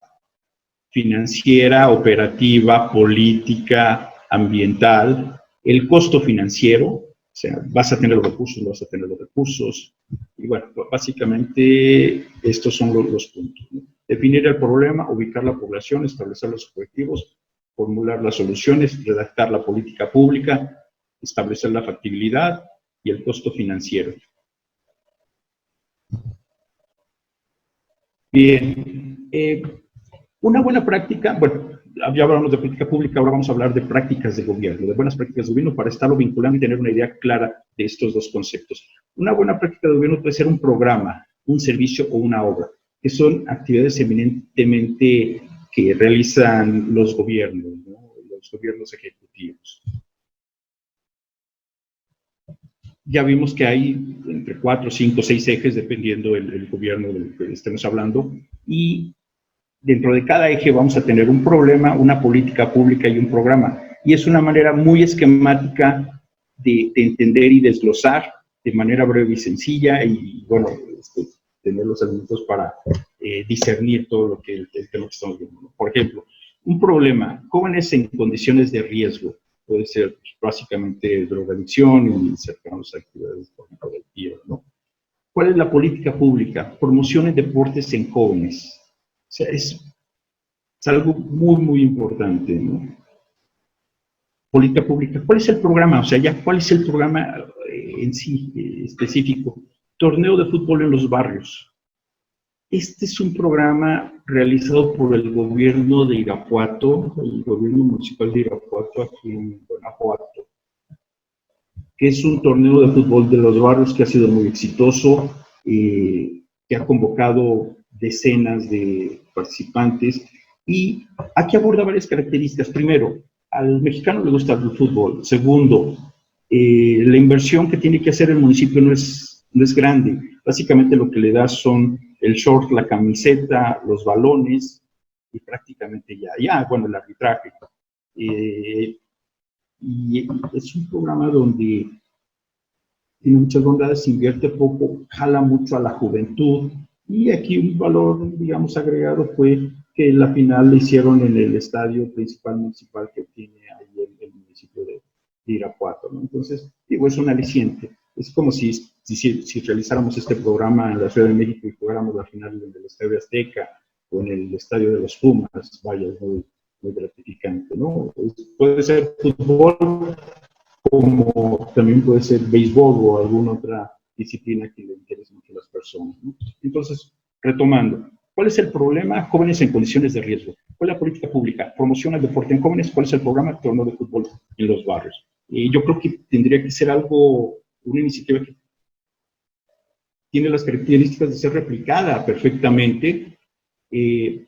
financiera, operativa, política, ambiental, el costo financiero, o sea, vas a tener los recursos, no vas a tener los recursos, y bueno, básicamente estos son los puntos, ¿no? Definir el problema, ubicar la población, establecer los objetivos, formular las soluciones, redactar la política pública, establecer la factibilidad y el costo financiero. Bien, una buena práctica, bueno, ya hablamos de política pública, ahora vamos a hablar de prácticas de gobierno, de buenas prácticas de gobierno para estarlo vinculando y tener una idea clara de estos dos conceptos. Una buena práctica de gobierno puede ser un programa, un servicio o una obra, que son actividades eminentemente que realizan los gobiernos, ¿no? Los gobiernos ejecutivos. Ya vimos que hay entre 4, 5, 6 ejes, dependiendo el gobierno del que estemos hablando, y dentro de cada eje vamos a tener un problema, una política pública y un programa. Y es una manera muy esquemática de entender y desglosar de manera breve y sencilla, y bueno, tener los elementos para discernir todo lo que el tema que estamos viendo. Por ejemplo, un problema, jóvenes en condiciones de riesgo, puede ser básicamente drogadicción y cercanos a actividades productivas, ¿no? ¿Cuál es la política pública? Promoción en deportes en jóvenes. O sea, es algo muy, muy importante, ¿no? Política pública. ¿Cuál es el programa? O sea, ya, ¿cuál es el programa en sí específico? Torneo de fútbol en los barrios. Este es un programa realizado por el gobierno de Irapuato, el gobierno municipal de Irapuato, aquí en Guanajuato, que es un torneo de fútbol de los barrios que ha sido muy exitoso, que ha convocado decenas de participantes, y aquí aborda varias características. Primero, al mexicano le gusta el fútbol. Segundo, la inversión que tiene que hacer el municipio no es grande. Básicamente lo que le da son el short, la camiseta, los balones, y prácticamente ya, bueno, el arbitraje. Y es un programa donde tiene muchas bondades, invierte poco, jala mucho a la juventud, y aquí un valor, digamos, agregado fue que la final la hicieron en el estadio principal municipal que tiene ahí el municipio de Irapuato, ¿no? Entonces, digo, es un aliciente. Es como si realizáramos este programa en la Ciudad de México y jugáramos la final en el Estadio Azteca o en el Estadio de los Pumas. Vaya, es muy gratificante, ¿no? Puede ser fútbol, como también puede ser béisbol o alguna otra disciplina que le interese mucho a las personas, ¿no? Entonces, retomando, ¿cuál es el problema? Jóvenes en condiciones de riesgo. ¿Cuál es la política pública? Promoción al deporte en jóvenes. ¿Cuál es el programa? Torneo de fútbol en los barrios. Yo creo que tendría que ser algo, una iniciativa que tiene las características de ser replicada perfectamente, y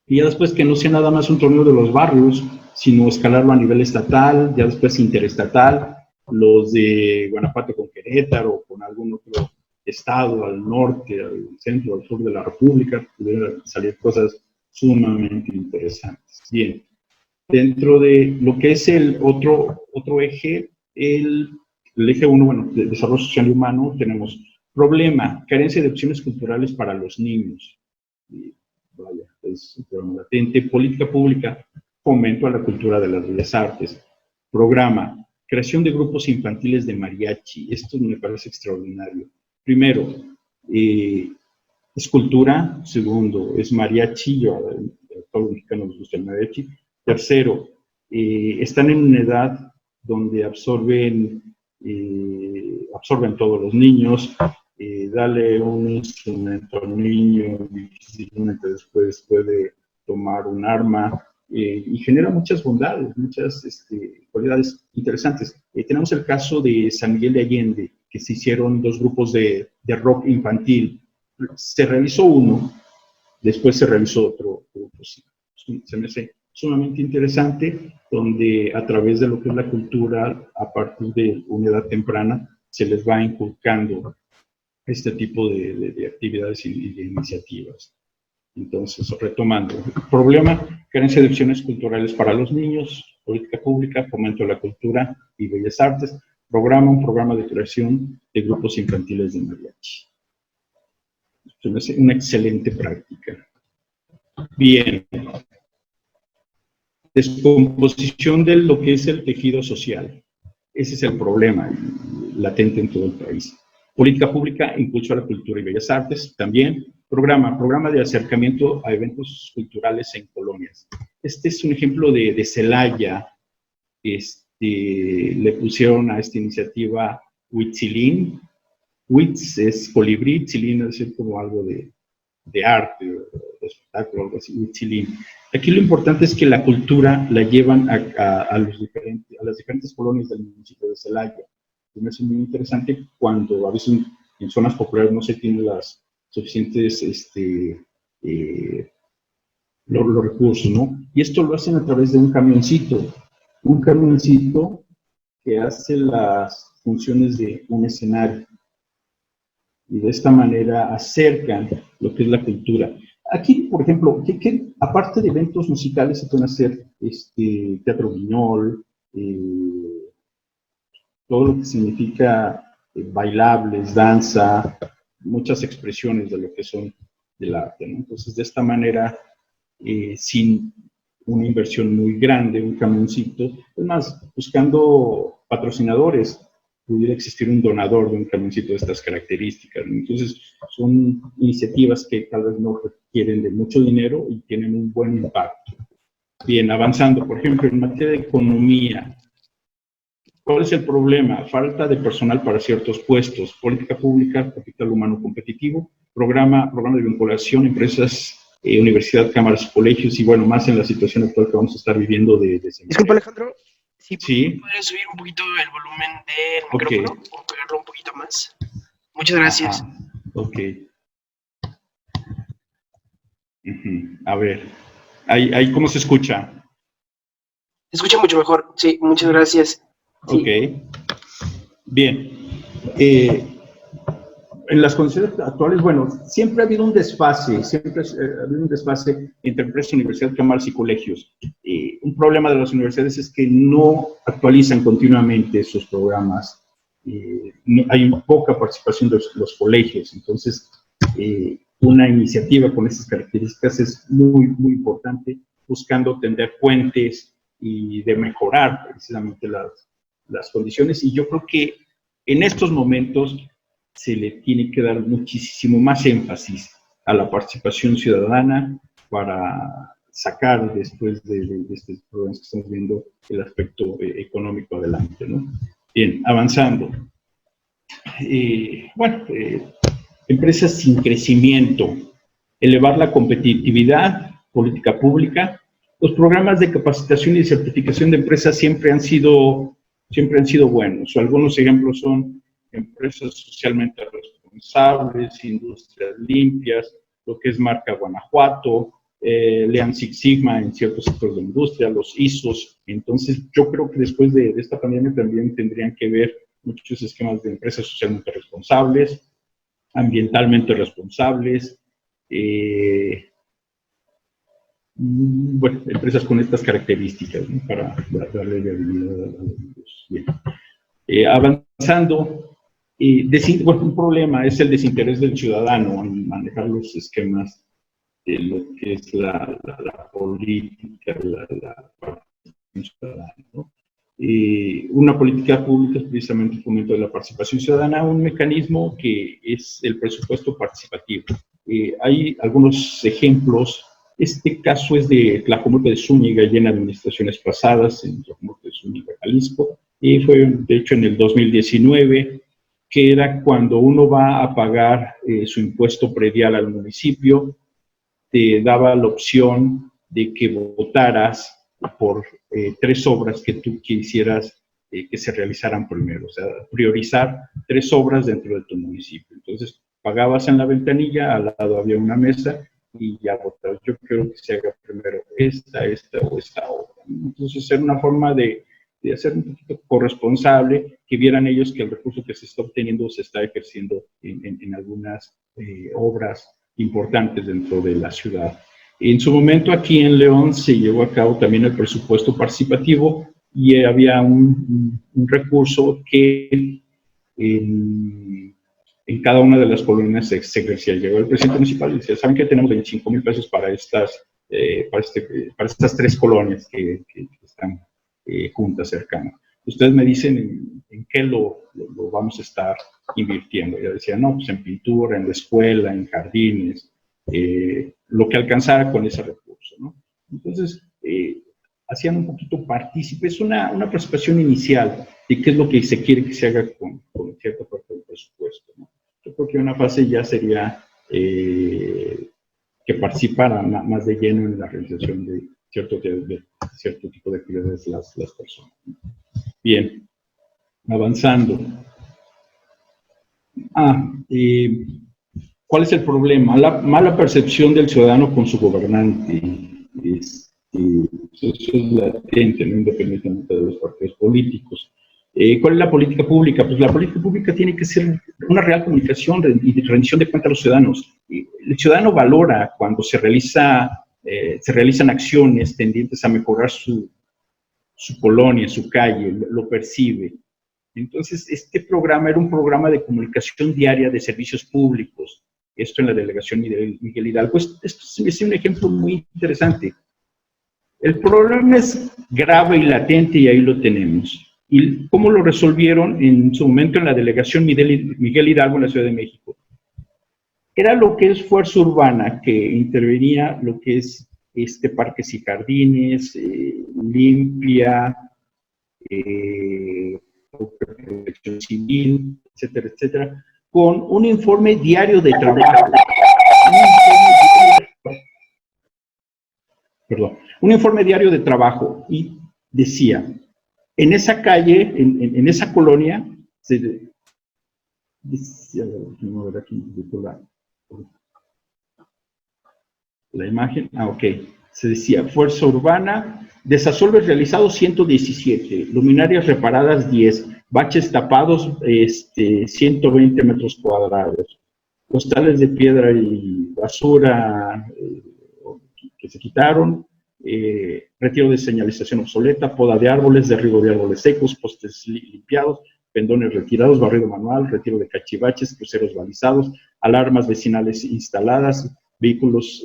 ya después que no sea nada más un torneo de los barrios, sino escalarlo a nivel estatal, ya después interestatal, los de Guanajuato con Querétaro, con algún otro estado, al norte, al centro, al sur de la República, pudieran salir cosas sumamente interesantes. Bien, dentro de lo que es el otro eje, el eje 1, bueno, de desarrollo social y humano, tenemos problema, carencia de opciones culturales para los niños. Vaya, es un problema latente. Política pública, fomento a la cultura de las bellas artes. Programa, creación de grupos infantiles de mariachi. Esto me parece extraordinario. Primero, es cultura. Segundo, es mariachi. A todos los mexicanos les gusta el mariachi. Tercero, están en una edad donde absorben todos los niños. Dale un instrumento al niño, difícilmente después puede tomar un arma, y genera muchas bondades, muchas cualidades interesantes. Tenemos el caso de San Miguel de Allende, que se hicieron 2 grupos de rock infantil. Se realizó uno, después se realizó otro. Se me hace sumamente interesante, donde a través de lo que es la cultura, a partir de una edad temprana, se les va inculcando este tipo de actividades y de iniciativas. Entonces, retomando, problema, carencia de opciones culturales para los niños, política pública, fomento de la cultura y bellas artes, un programa de creación de grupos infantiles de mariachi. Es una excelente práctica. Bien. Descomposición de lo que es el tejido social. Ese es el problema latente en todo el país. Política pública, impulso a la cultura y bellas artes, también. Programa de acercamiento a eventos culturales en colonias. Este es un ejemplo de Celaya. Le pusieron a esta iniciativa Huitzilín. Huitz es colibrí, Tzilín es decir, como algo de arte, de espectáculo, algo así, Huitzilín. Aquí lo importante es que la cultura la llevan a las diferentes colonias del municipio de Celaya. Me hace muy interesante cuando a veces en zonas populares no se tienen las suficientes los recursos, ¿no? Y esto lo hacen a través de un camioncito que hace las funciones de un escenario. Y de esta manera acercan lo que es la cultura. Aquí, por ejemplo, aparte de eventos musicales se pueden hacer teatro guiñol, todo lo que significa bailables, danza, muchas expresiones de lo que son del arte, ¿no? Entonces, de esta manera, sin una inversión muy grande, un camioncito, es más, buscando patrocinadores, pudiera existir un donador de un camioncito de estas características, ¿no? Entonces, son iniciativas que tal vez no requieren de mucho dinero y tienen un buen impacto. Bien, avanzando, por ejemplo, en materia de economía, ¿cuál es el problema? Falta de personal para ciertos puestos, política pública, capital humano competitivo, programa de vinculación, empresas, universidad, cámaras, colegios, y bueno, más en la situación actual que vamos a estar viviendo de desempleo. Disculpa, Alejandro, sí. ¿podrías subir un poquito el volumen del micrófono o pegarlo un poquito más? Muchas gracias. Ajá. Ok. A ver, ahí ¿cómo se escucha? Se escucha mucho mejor, sí, muchas gracias. Sí. Ok. Bien. En las condiciones actuales, bueno, siempre ha habido un desfase, entre empresas, universidades, cámaras y colegios. Un problema de las universidades es que no actualizan continuamente sus programas. Hay poca participación de los colegios, entonces una iniciativa con estas características es muy, muy importante, buscando tender puentes y de mejorar precisamente las condiciones. Y yo creo que en estos momentos se le tiene que dar muchísimo más énfasis a la participación ciudadana para sacar después de estos problemas que estamos viendo el aspecto económico adelante, ¿no? Bien, avanzando. Empresas sin crecimiento, elevar la competitividad, política pública. Los programas de capacitación y certificación de empresas siempre han sido buenos. Algunos ejemplos son empresas socialmente responsables, industrias limpias, lo que es marca Guanajuato, Lean Six Sigma en ciertos sectores de industria, los ISOs. Entonces, yo creo que después de esta pandemia también tendrían que ver muchos esquemas de empresas socialmente responsables, ambientalmente responsables, empresas con estas características, ¿no? Para darle viabilidad a los negocios. Bien. Avanzando, un problema es el desinterés del ciudadano en manejar los esquemas de lo que es la política, la participación ciudadana, ¿no? Una política pública es precisamente el fomento de la participación ciudadana, un mecanismo que es el presupuesto participativo. Hay algunos ejemplos. Este caso es de Tlajomulco de Zúñiga, ya en administraciones pasadas, en Tlajomulco de Zúñiga, Jalisco, y fue de hecho en el 2019, que era cuando uno va a pagar su impuesto predial al municipio, te daba la opción de que votaras por 3 obras que tú quisieras que se realizaran primero, o sea, priorizar 3 obras dentro de tu municipio. Entonces, pagabas en la ventanilla, al lado había una mesa y ya votar. Yo quiero que se haga primero esta o esta obra. Entonces, era una forma de hacer un poquito corresponsable, que vieran ellos que el recurso que se está obteniendo se está ejerciendo en algunas obras importantes dentro de la ciudad. En su momento aquí en León se llevó a cabo también el presupuesto participativo y había un recurso que en cada una de las colonias se ejercía. Llegó el presidente municipal y decía, ¿saben qué? Tenemos 25,000 pesos para estas 3 colonias que están juntas, cercanas. Ustedes me dicen en qué lo vamos a estar invirtiendo. Ella decía, no, pues en pintura, en la escuela, en jardines, lo que alcanzara con ese recurso, ¿no? Entonces, hacían un poquito partícipes, una participación inicial de qué es lo que se quiere que se haga con cierta parte del presupuesto, ¿no? Yo creo que una fase ya sería que participaran más de lleno en la realización de cierto tipo de actividades las personas. Bien, avanzando. ¿Cuál es el problema? La mala percepción del ciudadano con su gobernante. Eso es latente, ¿no? Independientemente de los partidos políticos. ¿Cuál es la política pública? Pues la política pública tiene que ser una real comunicación y rendición de cuentas a los ciudadanos. El ciudadano valora cuando se realizan acciones tendientes a mejorar su colonia, su calle, lo percibe. Entonces, este programa era un programa de comunicación diaria de servicios públicos. Esto en la delegación Miguel Hidalgo. Esto es un ejemplo muy interesante. El problema es grave y latente y ahí lo tenemos. ¿Y cómo lo resolvieron en su momento en la delegación Miguel Hidalgo en la Ciudad de México? Era lo que es fuerza urbana, que intervenía lo que es parques y jardines, limpia, protección civil, etcétera, etcétera, con un informe diario de trabajo. Un informe diario de trabajo, y decía, en esa calle, en esa colonia, la imagen, ok, se decía, fuerza urbana, desasolves realizados 117, luminarias reparadas 10, baches tapados 120 metros cuadrados, costales de piedra y basura que se quitaron, retiro de señalización obsoleta, poda de árboles, derribo de árboles secos, postes limpiados, pendones retirados, barrido manual, retiro de cachivaches, cruceros balizados, alarmas vecinales instaladas, vehículos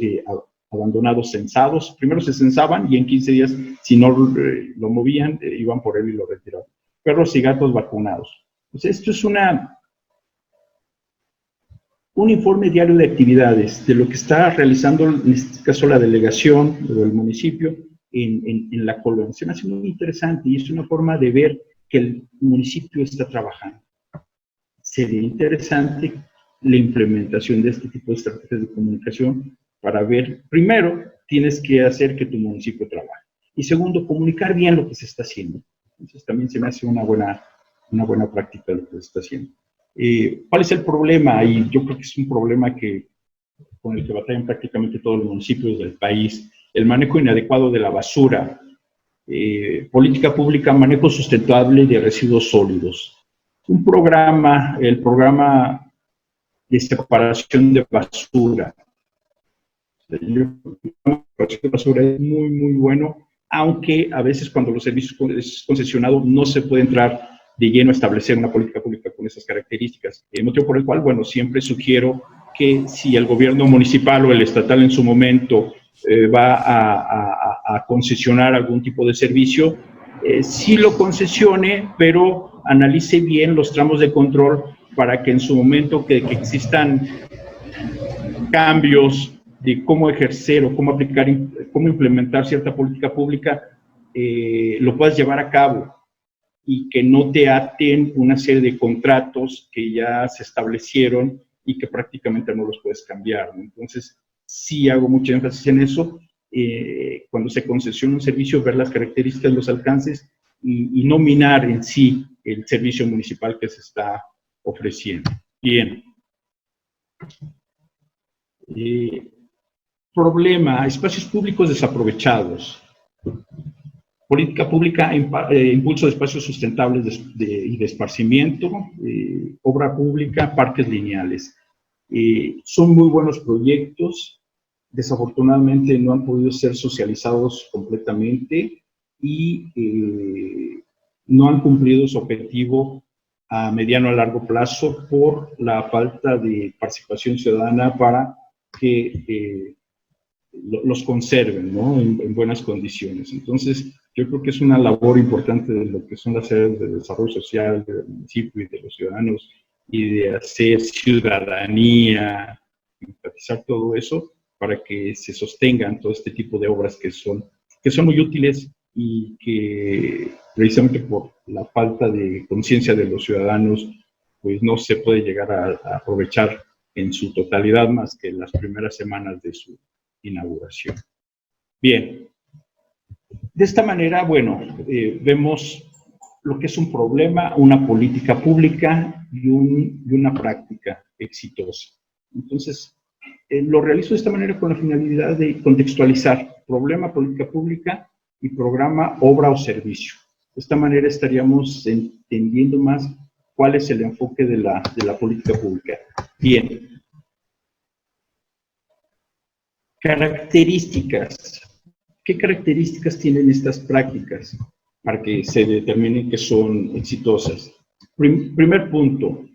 abandonados censados. Primero se censaban y en 15 días, si no lo movían, iban por él y lo retiraban. Perros y gatos vacunados. Pues esto es un informe diario de actividades, de lo que está realizando, en este caso, la delegación del municipio en la colonia. Se me hace muy interesante y es una forma de ver que el municipio está trabajando. Sería interesante la implementación de este tipo de estrategias de comunicación para ver, primero, tienes que hacer que tu municipio trabaje. Y segundo, comunicar bien lo que se está haciendo. Entonces también se me hace una buena práctica de lo que se está haciendo. ¿Cuál es el problema? Y yo creo que es un problema con el que batallan prácticamente todos los municipios del país. El manejo inadecuado de la basura. Política pública, manejo sustentable de residuos sólidos. El programa de separación de basura. El programa de separación de basura es muy, muy bueno, aunque a veces cuando los servicios es concesionado no se puede entrar de lleno a establecer una política pública con esas características. El motivo por el cual, bueno, siempre sugiero que si el gobierno municipal o el estatal en su momento va a concesionar algún tipo de servicio, sí lo concesione, pero analice bien los tramos de control para que en su momento que existan cambios de cómo ejercer o cómo aplicar, cómo implementar cierta política pública, lo puedas llevar a cabo y que no te aten una serie de contratos que ya se establecieron y que prácticamente no los puedes cambiar, ¿no? Entonces, sí hago mucho énfasis en eso. Cuando se concesiona un servicio, ver las características, los alcances y no minar en sí el servicio municipal que se está ofreciendo. Bien. Problema, espacios públicos desaprovechados. Política pública, impulso de espacios sustentables y de esparcimiento, obra pública, parques lineales. Son muy buenos proyectos, desafortunadamente no han podido ser socializados completamente y no han cumplido su objetivo a mediano a largo plazo por la falta de participación ciudadana para que los conserven, ¿no? en buenas condiciones. Entonces, yo creo que es una labor importante de lo que son las áreas de desarrollo social del municipio y de los ciudadanos, y de hacer ciudadanía, enfatizar todo eso para que se sostengan todo este tipo de obras que son muy útiles y que precisamente por la falta de conciencia de los ciudadanos, pues no se puede llegar a aprovechar en su totalidad más que las primeras semanas de su inauguración. Bien, de esta manera, bueno, vemos lo que es un problema, una política pública y una práctica exitosa. Entonces, lo realizo de esta manera con la finalidad de contextualizar problema, política pública y programa, obra o servicio. De esta manera estaríamos entendiendo más cuál es el enfoque de la política pública. Bien. Características. ¿Qué características tienen estas prácticas para que se determinen que son exitosas? Primer punto,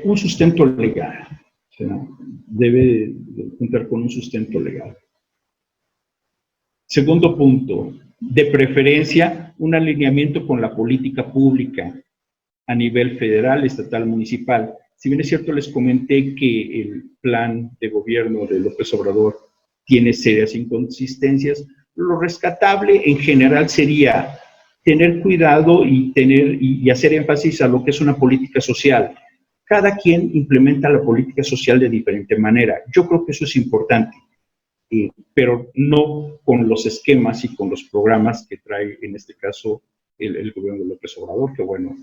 un sustento legal. O sea, debe contar con un sustento legal. Segundo punto, de preferencia, un alineamiento con la política pública a nivel federal, estatal, municipal. Si bien es cierto, les comenté que el plan de gobierno de López Obrador tiene serias inconsistencias, lo rescatable en general sería tener cuidado y hacer énfasis a lo que es una política social. Cada quien implementa la política social de diferente manera. Yo creo que eso es importante, pero no con los esquemas y con los programas que trae, en este caso, el gobierno de López Obrador, que bueno,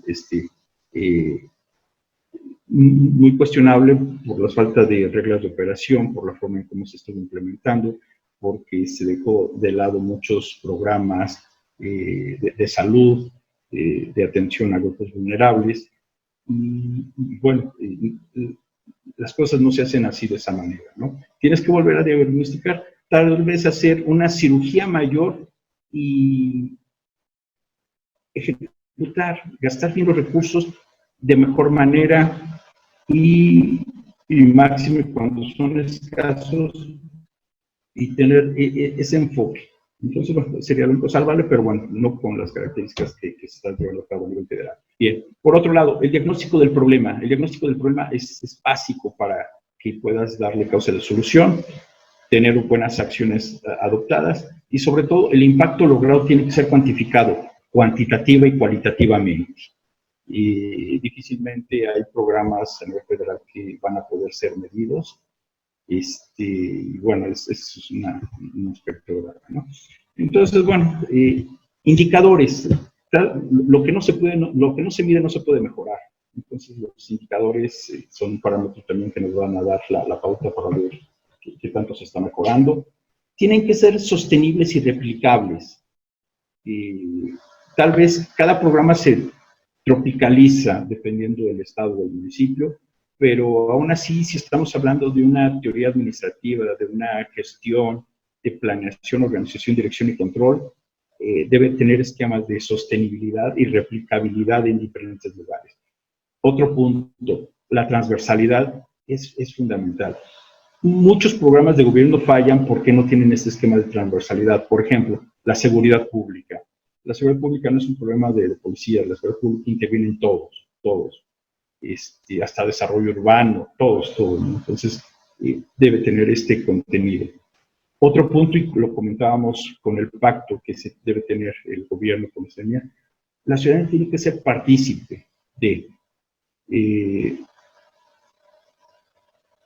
muy cuestionable por la falta de reglas de operación, por la forma en cómo se estuvo implementando, porque se dejó de lado muchos programas de salud, de atención a grupos vulnerables, y bueno, las cosas no se hacen así de esa manera, ¿no? Tienes que volver a diagnosticar, tal vez hacer una cirugía mayor y ejecutar, gastar bien los recursos de mejor manera y máximo cuando son escasos y tener ese enfoque. Entonces, bueno, sería lo único salvable, pero bueno, no con las características que se están llevando a cabo a nivel federal. Bien, por otro lado, el diagnóstico del problema. El diagnóstico del problema es básico para que puedas darle causa de solución, tener buenas acciones adoptadas y sobre todo el impacto logrado tiene que ser cuantificado, cuantitativa y cualitativamente. Y difícilmente hay programas a nivel federal que van a poder ser medidos. Y bueno, es un aspecto grave, ¿no? Entonces, bueno, indicadores. Lo que no se mide no se puede mejorar. Entonces, los indicadores son un parámetro también que nos van a dar la pauta para ver qué tanto se está mejorando. Tienen que ser sostenibles y replicables. Tal vez cada programa se tropicaliza dependiendo del estado del municipio, pero aún así, si estamos hablando de una teoría administrativa, de una gestión, de planeación, organización, dirección y control, debe tener esquemas de sostenibilidad y replicabilidad en diferentes lugares. Otro punto, la transversalidad es fundamental. Muchos programas de gobierno fallan porque no tienen este esquema de transversalidad. Por ejemplo, la seguridad pública. La seguridad pública no es un problema de policía, la seguridad pública interviene en todos. Hasta desarrollo urbano, todos, ¿no? Entonces, debe tener este contenido. Otro punto, y lo comentábamos con el pacto que se debe tener el gobierno con la ciudadanía, la ciudadanía tiene que ser partícipe de.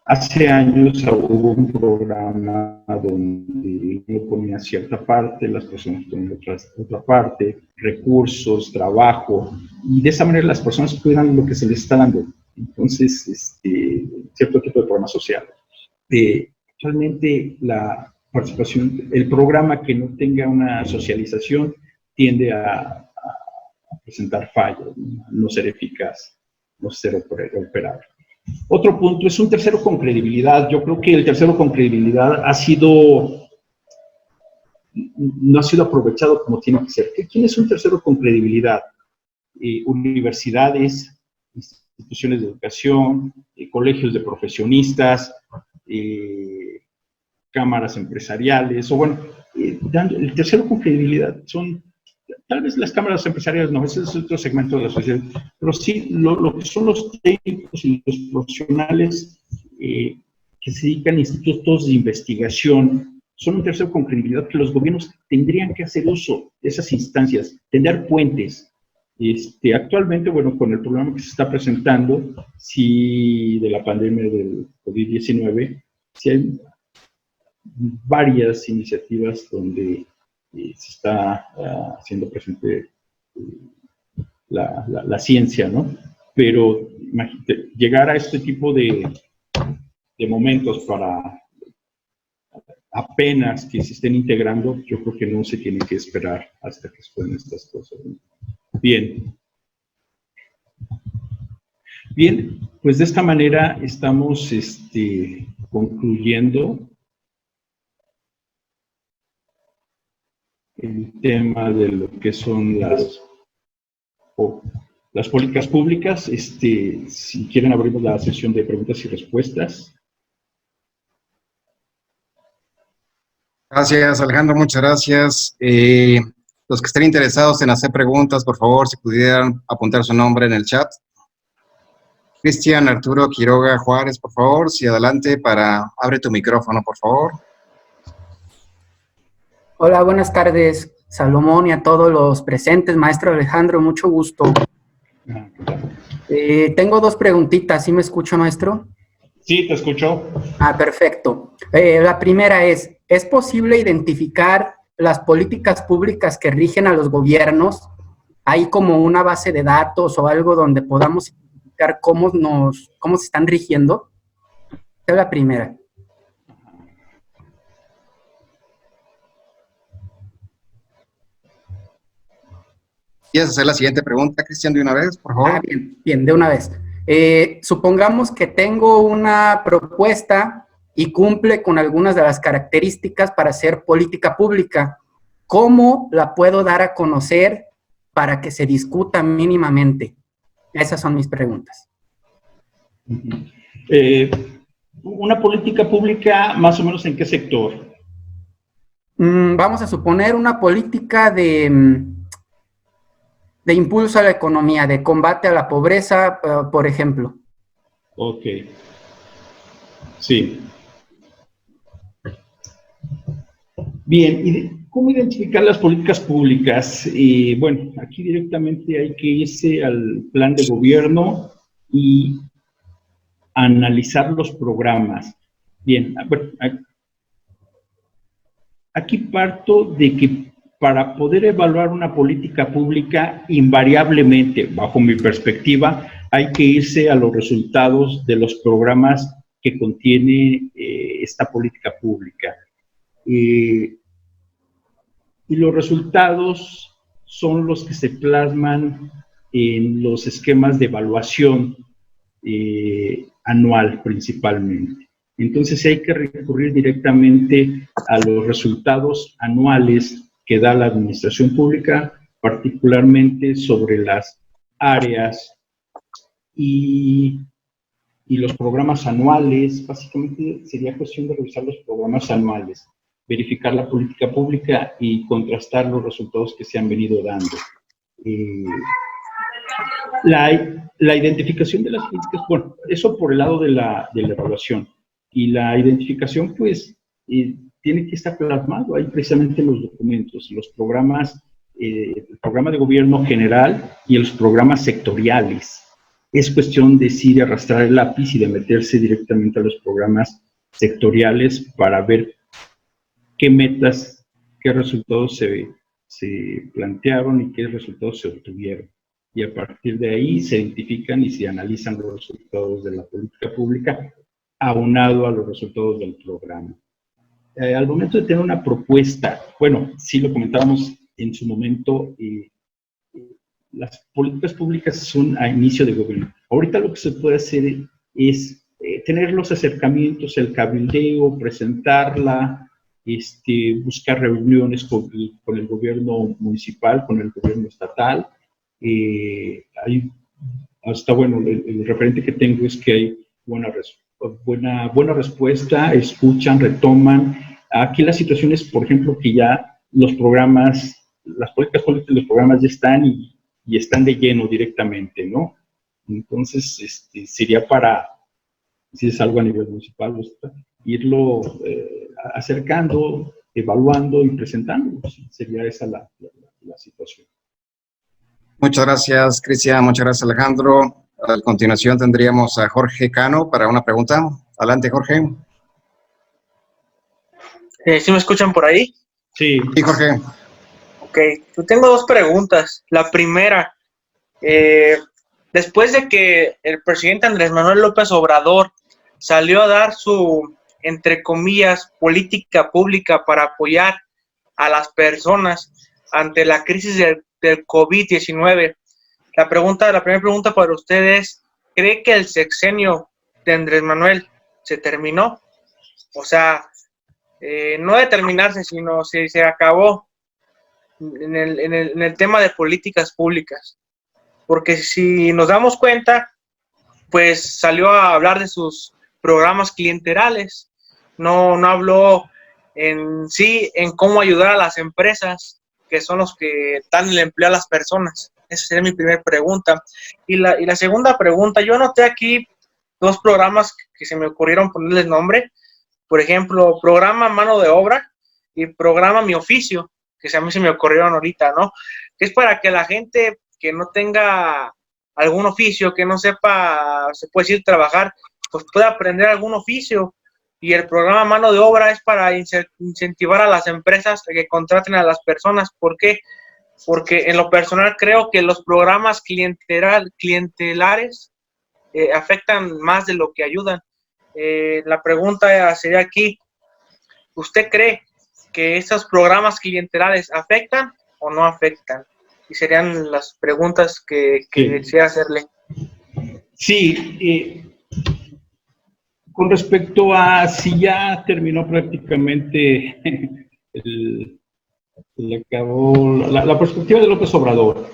Hace años hubo un programa donde uno ponía cierta parte, las personas ponían otra parte, recursos, trabajo, y de esa manera las personas cuidan lo que se les está dando. Entonces, cierto tipo de programa social. realmente la participación, el programa que no tenga una socialización tiende a presentar fallos, no ser eficaz, no ser operable. Otro punto es un tercero con credibilidad. Yo creo que el tercero con credibilidad no ha sido aprovechado como tiene que ser. ¿Quién es un tercero con credibilidad? Universidades, instituciones de educación, colegios de profesionistas, cámaras empresariales, o bueno, el tercero con credibilidad son, tal vez las cámaras empresariales no, ese es otro segmento de la sociedad, pero sí lo que son los técnicos y los profesionales que se dedican a institutos de investigación, son un tercero con credibilidad que los gobiernos tendrían que hacer uso de esas instancias, tender puentes. Actualmente, bueno, con el problema que se está presentando, sí, de la pandemia del COVID-19, sí hay varias iniciativas donde se está haciendo presente la ciencia, ¿no? Pero imagínate, llegar a este tipo de momentos para apenas que se estén integrando, yo creo que no se tiene que esperar hasta que suenen estas cosas, ¿no? Bien. Bien, pues de esta manera estamos concluyendo el tema de lo que son las políticas públicas. Si quieren, abrimos la sesión de preguntas y respuestas. Gracias, Alejandro, muchas gracias. Los que estén interesados en hacer preguntas, por favor, si pudieran apuntar su nombre en el chat. Cristian Arturo Quiroga Juárez, por favor, si adelante abre tu micrófono, por favor. Hola, buenas tardes, Salomón, y a todos los presentes. Maestro Alejandro, mucho gusto. Tengo dos preguntitas. ¿Sí me escucha, maestro? Sí, te escucho. Perfecto. La primera ¿es posible identificar las políticas públicas que rigen a los gobiernos? ¿Hay como una base de datos o algo donde podamos identificar cómo se están rigiendo? Esa es la primera. ¿Quieres hacer la siguiente pregunta, Cristian, de una vez, por favor? Bien, de una vez. Supongamos que tengo una propuesta y cumple con algunas de las características para hacer política pública. ¿Cómo la puedo dar a conocer para que se discuta mínimamente? Esas son mis preguntas. Una política pública, más o menos, ¿en qué sector? Vamos a suponer una política de impulso a la economía, de combate a la pobreza, por ejemplo. Ok. Sí. Bien, ¿y cómo identificar las políticas públicas? Bueno, aquí directamente hay que irse al plan de gobierno y analizar los programas. Bien, bueno, aquí parto de que para poder evaluar una política pública, invariablemente, bajo mi perspectiva, hay que irse a los resultados de los programas que contiene esta política pública. Y los resultados son los que se plasman en los esquemas de evaluación anual principalmente. Entonces hay que recurrir directamente a los resultados anuales que da la administración pública, particularmente sobre las áreas y los programas anuales. Básicamente sería cuestión de revisar los programas anuales, verificar la política pública y contrastar los resultados que se han venido dando. La identificación de las políticas, bueno, eso por el lado de la evaluación. Y la identificación, pues, tiene que estar plasmado ahí precisamente en los documentos, los programas, el programa de gobierno general y los programas sectoriales. Es cuestión de sí de arrastrar el lápiz y de meterse directamente a los programas sectoriales para ver qué metas, qué resultados se plantearon y qué resultados se obtuvieron. Y a partir de ahí se identifican y se analizan los resultados de la política pública aunado a los resultados del programa. Al momento de tener una propuesta, bueno, sí lo comentábamos en su momento, las políticas públicas son a inicio de gobierno. Ahorita lo que se puede hacer es tener los acercamientos, el cabildeo, presentarla, buscar reuniones con el gobierno municipal, con el gobierno estatal. Hasta bueno, el referente que tengo es que hay buena respuesta, escuchan, retoman. Aquí la situación es, por ejemplo, que ya los programas, las políticas políticas, los programas ya están y están de lleno directamente, ¿no? Entonces, sería para, si es algo a nivel municipal, irlo acercando, evaluando y presentando. Sería esa la situación. Muchas gracias, Cristian. Muchas gracias, Alejandro. A continuación tendríamos a Jorge Cano para una pregunta. Adelante, Jorge. ¿Sí me escuchan por ahí? Sí. Sí, Jorge. Ok, yo tengo dos preguntas. La primera, después de que el presidente Andrés Manuel López Obrador salió a dar su, entre comillas, política pública para apoyar a las personas ante la crisis del COVID-19, la primera pregunta para usted es, ¿cree que el sexenio de Andrés Manuel se terminó? O sea, no de terminarse, sino se acabó en el tema de políticas públicas. Porque si nos damos cuenta, pues salió a hablar de sus programas clientelares, no habló en sí en cómo ayudar a las empresas, que son los que dan el empleo a las personas. Esa sería mi primera pregunta. Y la segunda pregunta, yo anoté aquí dos programas que se me ocurrieron ponerles nombre. Por ejemplo, programa Mano de Obra y programa Mi Oficio, que a mí se me ocurrieron ahorita, ¿no? Que es para que la gente que no tenga algún oficio, que no sepa, se puede decir, trabajar, pues pueda aprender algún oficio. Y el programa Mano de Obra es para incentivar a las empresas a que contraten a las personas. ¿Por qué? Porque en lo personal creo que los programas clientelares afectan más de lo que ayudan. La pregunta sería aquí, ¿usted cree que esos programas clientelares afectan o no afectan? Y serían las preguntas que quisiera hacerle. Sí, con respecto a si ya terminó prácticamente la perspectiva de López Obrador,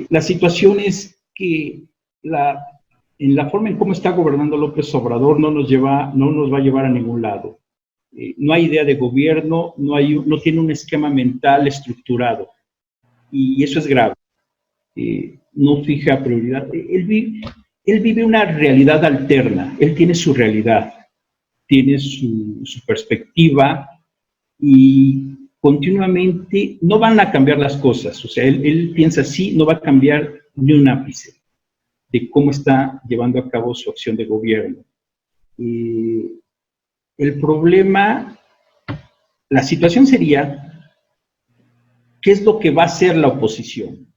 la situación es que en la forma en cómo está gobernando López Obrador no nos va a llevar a ningún lado. No hay idea de gobierno, no tiene un esquema mental estructurado, y eso es grave. No fija prioridad. Él vive una realidad alterna, él tiene su realidad, tiene su perspectiva, y continuamente no van a cambiar las cosas. O sea, él piensa así, no va a cambiar ni un ápice de cómo está llevando a cabo su acción de gobierno. El problema, la situación sería, ¿qué es lo que va a hacer la oposición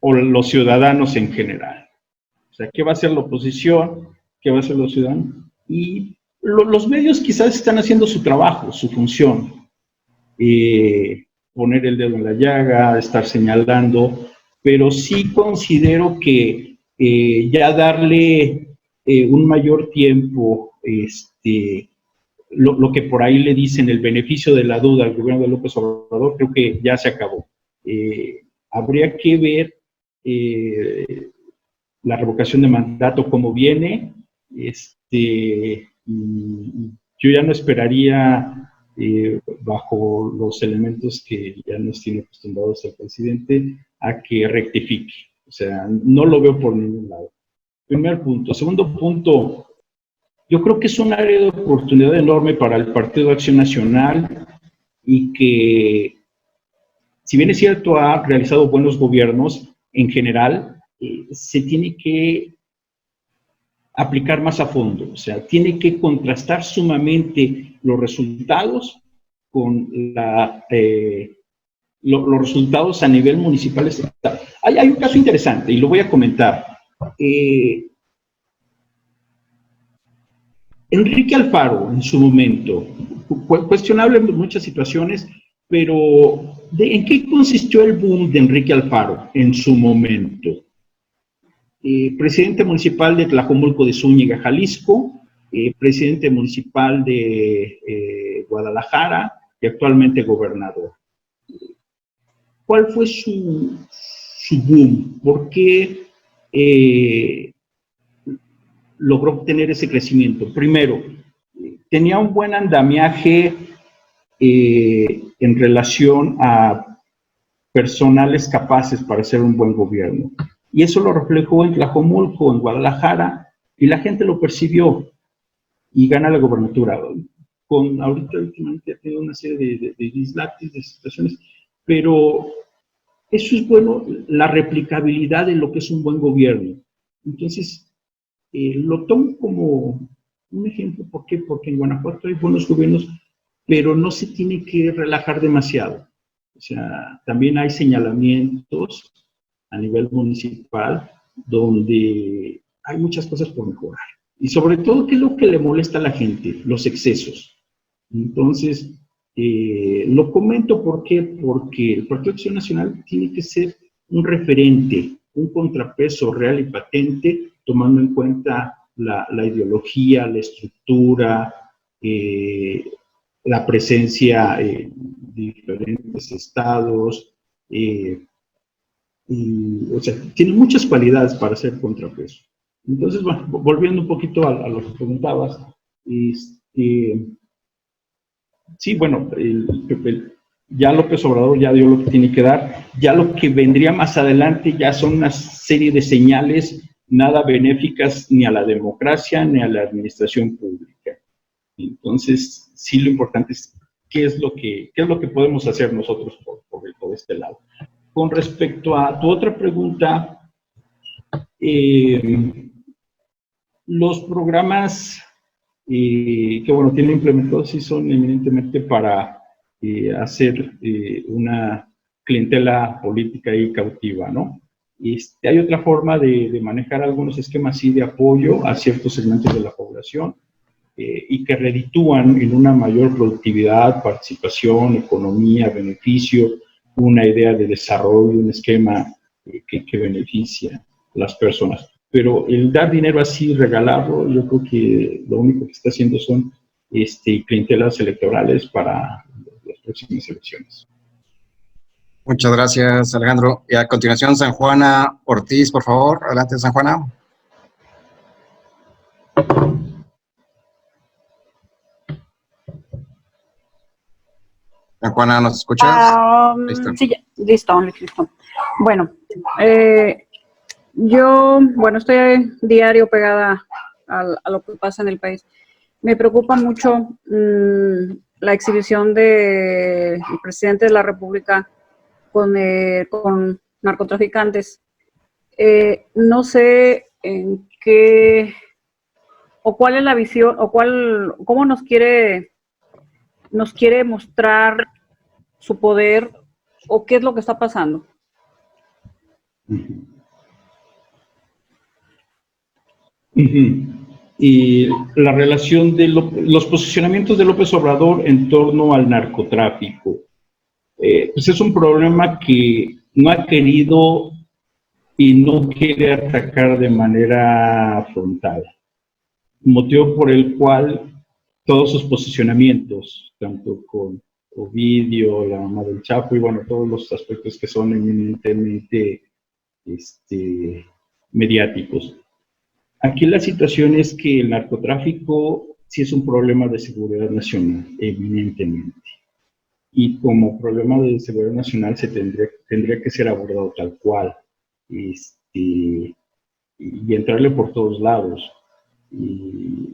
o los ciudadanos en general? O sea, ¿qué va a hacer la oposición? ¿Qué va a hacer los ciudadanos? Y los medios quizás están haciendo su trabajo, su función. Poner el dedo en la llaga, estar señalando, pero sí considero que ya darle un mayor tiempo, lo que por ahí le dicen el beneficio de la duda al gobierno de López Obrador, creo que ya se acabó. Habría que ver la revocación de mandato cómo viene. Yo ya no esperaría, bajo los elementos que ya nos tiene acostumbrados el presidente, a que rectifique. O sea, no lo veo por ningún lado. Primer punto. Segundo punto, yo creo que es un área de oportunidad enorme para el Partido de Acción Nacional, y que, si bien es cierto, ha realizado buenos gobiernos en general, se tiene que aplicar más a fondo. O sea, tiene que contrastar sumamente los resultados con los resultados a nivel municipal. Hay un caso interesante y lo voy a comentar. Enrique Alfaro, en su momento, cuestionable en muchas situaciones, pero ¿en qué consistió el boom de Enrique Alfaro en su momento? Presidente municipal de Tlajomulco de Zúñiga, Jalisco, presidente municipal de Guadalajara y actualmente gobernador. ¿Cuál fue su boom? ¿Por qué logró obtener ese crecimiento? Primero, tenía un buen andamiaje en relación a personales capaces para hacer un buen gobierno. Y eso lo reflejó en Tlajomulco, en Guadalajara, y la gente lo percibió y gana la gobernatura. Ahorita últimamente ha tenido una serie de dislates, de situaciones, pero eso es bueno, la replicabilidad de lo que es un buen gobierno. Entonces, lo tomo como un ejemplo. ¿Por qué? Porque en Guanajuato hay buenos gobiernos, pero no se tiene que relajar demasiado. O sea, también hay señalamientos a nivel municipal donde hay muchas cosas por mejorar. Y sobre todo, ¿qué es lo que le molesta a la gente? Los excesos. Entonces, lo comento porque el Partido Acción Nacional tiene que ser un referente, un contrapeso real y patente, tomando en cuenta la ideología, la estructura, la presencia de diferentes estados, o sea, tiene muchas cualidades para ser contrapeso. Entonces, bueno, volviendo un poquito a lo que preguntabas, sí, bueno, ya López Obrador ya dio lo que tiene que dar, ya lo que vendría más adelante ya son una serie de señales nada benéficas ni a la democracia ni a la administración pública. Entonces, sí, lo importante es qué es lo que podemos hacer nosotros por este lado. Con respecto a tu otra pregunta, los programas que, bueno, tienen implementados sí son eminentemente para hacer una clientela política y cautiva, ¿no? Hay otra forma de manejar algunos esquemas sí de apoyo a ciertos segmentos de la población y que reditúan en una mayor productividad, participación, economía, beneficio, una idea de desarrollo, un esquema que beneficia a las personas. Pero el dar dinero así, regalarlo, yo creo que lo único que está haciendo son clientelas electorales para las próximas elecciones. Muchas gracias, Alejandro. Y a continuación, San Juana Ortiz, por favor. Adelante, San Juana. San Juana, ¿nos escuchas? Listo. Sí, listo. Bueno, yo, estoy diario pegada a lo que pasa en el país. Me preocupa mucho la exhibición del presidente de la República con narcotraficantes. No sé en qué, o cuál es la visión, o cómo nos quiere mostrar su poder, o qué es lo que está pasando. Y la relación de los posicionamientos de López Obrador en torno al narcotráfico. Pues es un problema que no ha querido y no quiere atacar de manera frontal. Motivo por el cual todos sus posicionamientos, tanto con Ovidio, la mamá del Chapo, y bueno, todos los aspectos que son eminentemente mediáticos. Aquí la situación es que el narcotráfico sí es un problema de seguridad nacional, eminentemente. Y como problema de seguridad nacional se tendría que ser abordado tal cual. Y entrarle por todos lados. Y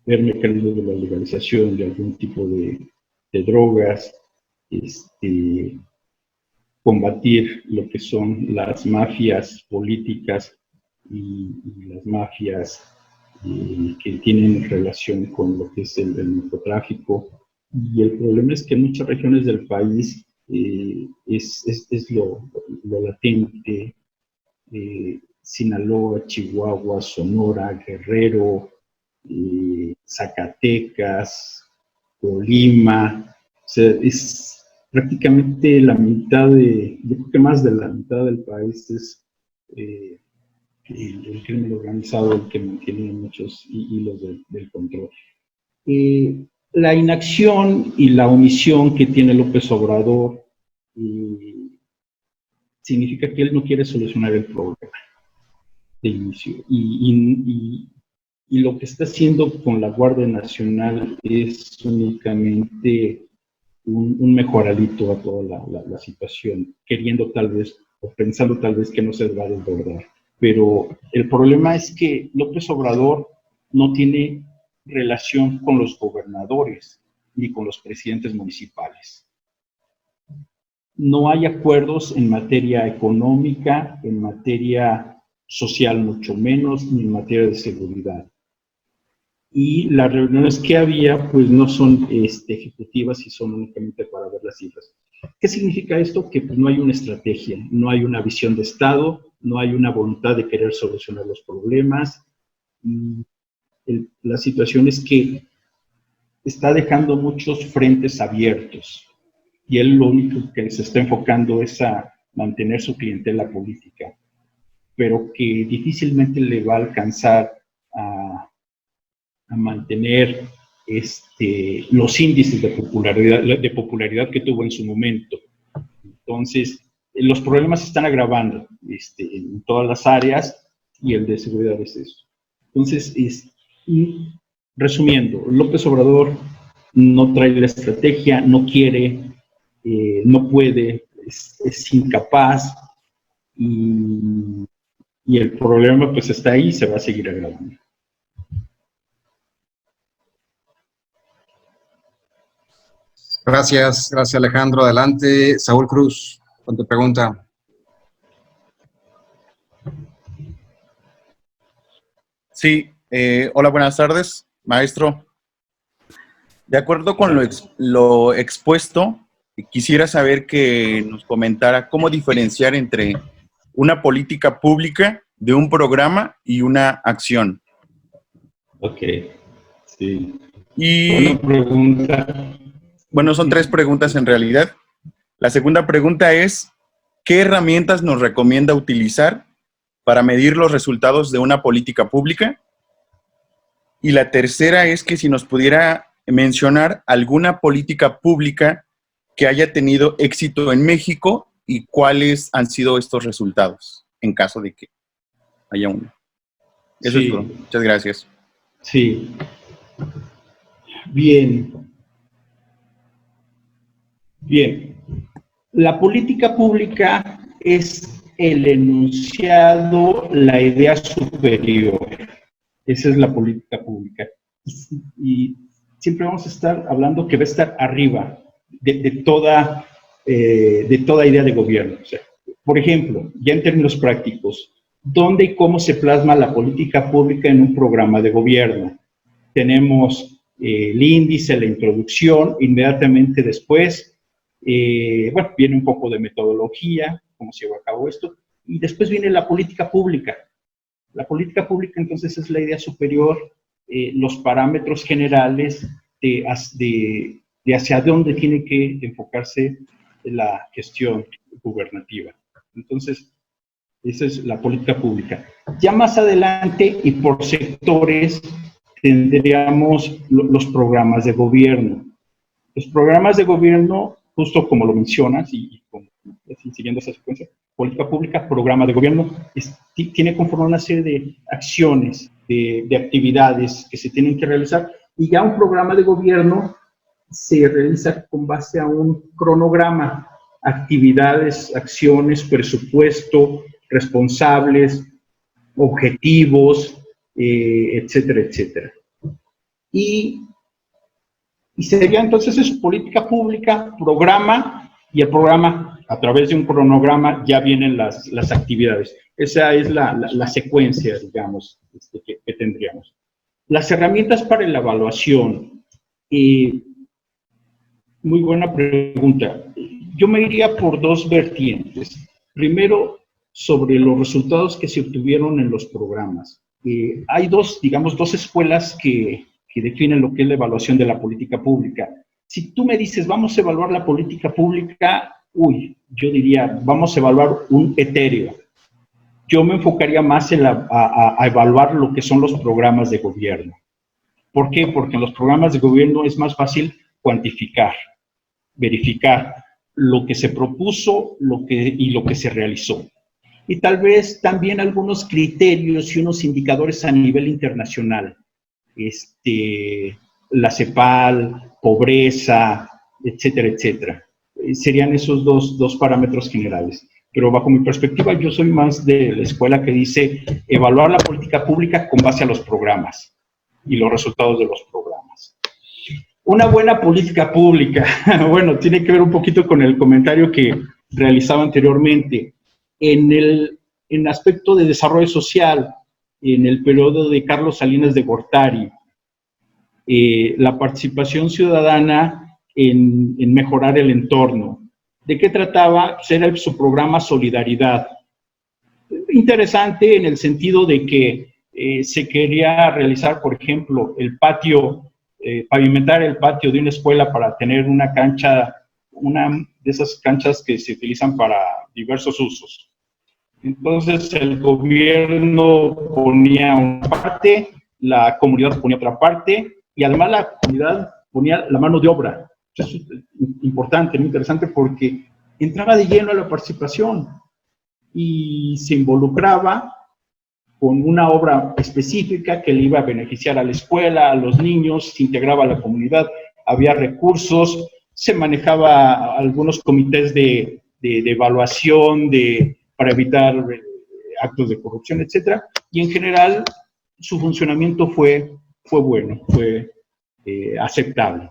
ver mecanismos de la legalización de algún tipo de drogas, combatir lo que son las mafias políticas y las mafias que tienen relación con lo que es el narcotráfico. Y el problema es que en muchas regiones del país es lo latente. Sinaloa, Chihuahua, Sonora, Guerrero, Zacatecas, Colima, o sea, es prácticamente la mitad yo creo que más de la mitad del país es el crimen organizado el que mantiene muchos hilos del control. La inacción y la omisión que tiene López Obrador significa que él no quiere solucionar el problema de inicio. Y lo que está haciendo con la Guardia Nacional es únicamente un mejoralito a toda la situación, queriendo tal vez, o pensando tal vez que no se va a desbordar. Pero el problema es que López Obrador no tiene relación con los gobernadores ni con los presidentes municipales. No hay acuerdos en materia económica, en materia social mucho menos, ni en materia de seguridad. Y las reuniones que había, pues no son ejecutivas y son únicamente para ver las cifras. ¿Qué significa esto? Que pues, no hay una estrategia, no hay una visión de Estado, no hay una voluntad de querer solucionar los problemas. La situación es que está dejando muchos frentes abiertos y él lo único que se está enfocando es a mantener su clientela política, pero que difícilmente le va a alcanzar a mantener los índices de popularidad que tuvo en su momento. Entonces, los problemas se están agravando en todas las áreas y el de seguridad es eso. Entonces, resumiendo, López Obrador no trae la estrategia, no quiere, no puede, es incapaz y el problema pues está ahí y se va a seguir agravando. Gracias Alejandro. Adelante, Saúl Cruz, con tu pregunta. Sí, hola, buenas tardes, maestro. De acuerdo con lo expuesto, quisiera saber que nos comentara cómo diferenciar entre una política pública de un programa y una acción. Ok, sí. Y una pregunta. Bueno, son 3 preguntas en realidad. La segunda pregunta es, ¿qué herramientas nos recomienda utilizar para medir los resultados de una política pública? Y la tercera es que si nos pudiera mencionar alguna política pública que haya tenido éxito en México y cuáles han sido estos resultados, en caso de que haya una. Eso es todo. Muchas gracias. Sí. Bien. La política pública es el enunciado, la idea superior. Esa es la política pública. Y siempre vamos a estar hablando que va a estar arriba de toda idea de gobierno. O sea, por ejemplo, ya en términos prácticos, ¿dónde y cómo se plasma la política pública en un programa de gobierno? Tenemos el índice, la introducción, inmediatamente después, viene un poco de metodología, cómo se lleva a cabo esto, y después viene la política pública. La política pública, entonces, es la idea superior, los parámetros generales de hacia dónde tiene que enfocarse la gestión gubernativa. Entonces, esa es la política pública. Ya más adelante, y por sectores, tendríamos los programas de gobierno. Los programas de gobierno, justo como lo mencionas, y siguiendo esa secuencia, política pública, programa de gobierno, tiene conformado una serie de acciones, de actividades que se tienen que realizar, y ya un programa de gobierno se realiza con base a un cronograma, actividades, acciones, presupuesto, responsables, objetivos, etcétera, etcétera. Y sería entonces eso, política pública, programa, y el programa, a través de un cronograma, ya vienen las actividades. Esa es la secuencia, digamos, que tendríamos. Las herramientas para la evaluación. Muy buena pregunta. Yo me iría por 2 vertientes. Primero, sobre los resultados que se obtuvieron en los programas. hay dos escuelas que definen lo que es la evaluación de la política pública. Si tú me dices, vamos a evaluar la política pública, yo diría, vamos a evaluar un etéreo. Yo me enfocaría más en a evaluar lo que son los programas de gobierno. ¿Por qué? Porque en los programas de gobierno es más fácil cuantificar, verificar lo que se propuso y lo que se realizó. Y tal vez también algunos criterios y unos indicadores a nivel internacional. La CEPAL, pobreza, etcétera, etcétera. Serían esos dos parámetros generales. Pero bajo mi perspectiva, yo soy más de la escuela que dice evaluar la política pública con base a los programas y los resultados de los programas. Una buena política pública, bueno, tiene que ver un poquito con el comentario que realizaba anteriormente. En el aspecto de desarrollo social, en el periodo de Carlos Salinas de Gortari, la participación ciudadana en mejorar el entorno. ¿De qué trataba? Pues era su programa Solidaridad. Interesante en el sentido de que se quería realizar, por ejemplo, el patio, pavimentar el patio de una escuela para tener una cancha, una de esas canchas que se utilizan para diversos usos. Entonces el gobierno ponía una parte, la comunidad ponía otra parte, y además la comunidad ponía la mano de obra. Eso es importante, muy interesante, porque entraba de lleno a la participación y se involucraba con una obra específica que le iba a beneficiar a la escuela, a los niños, se integraba a la comunidad, había recursos, se manejaba algunos comités de evaluación para evitar actos de corrupción, etcétera, y en general su funcionamiento fue bueno, fue aceptable.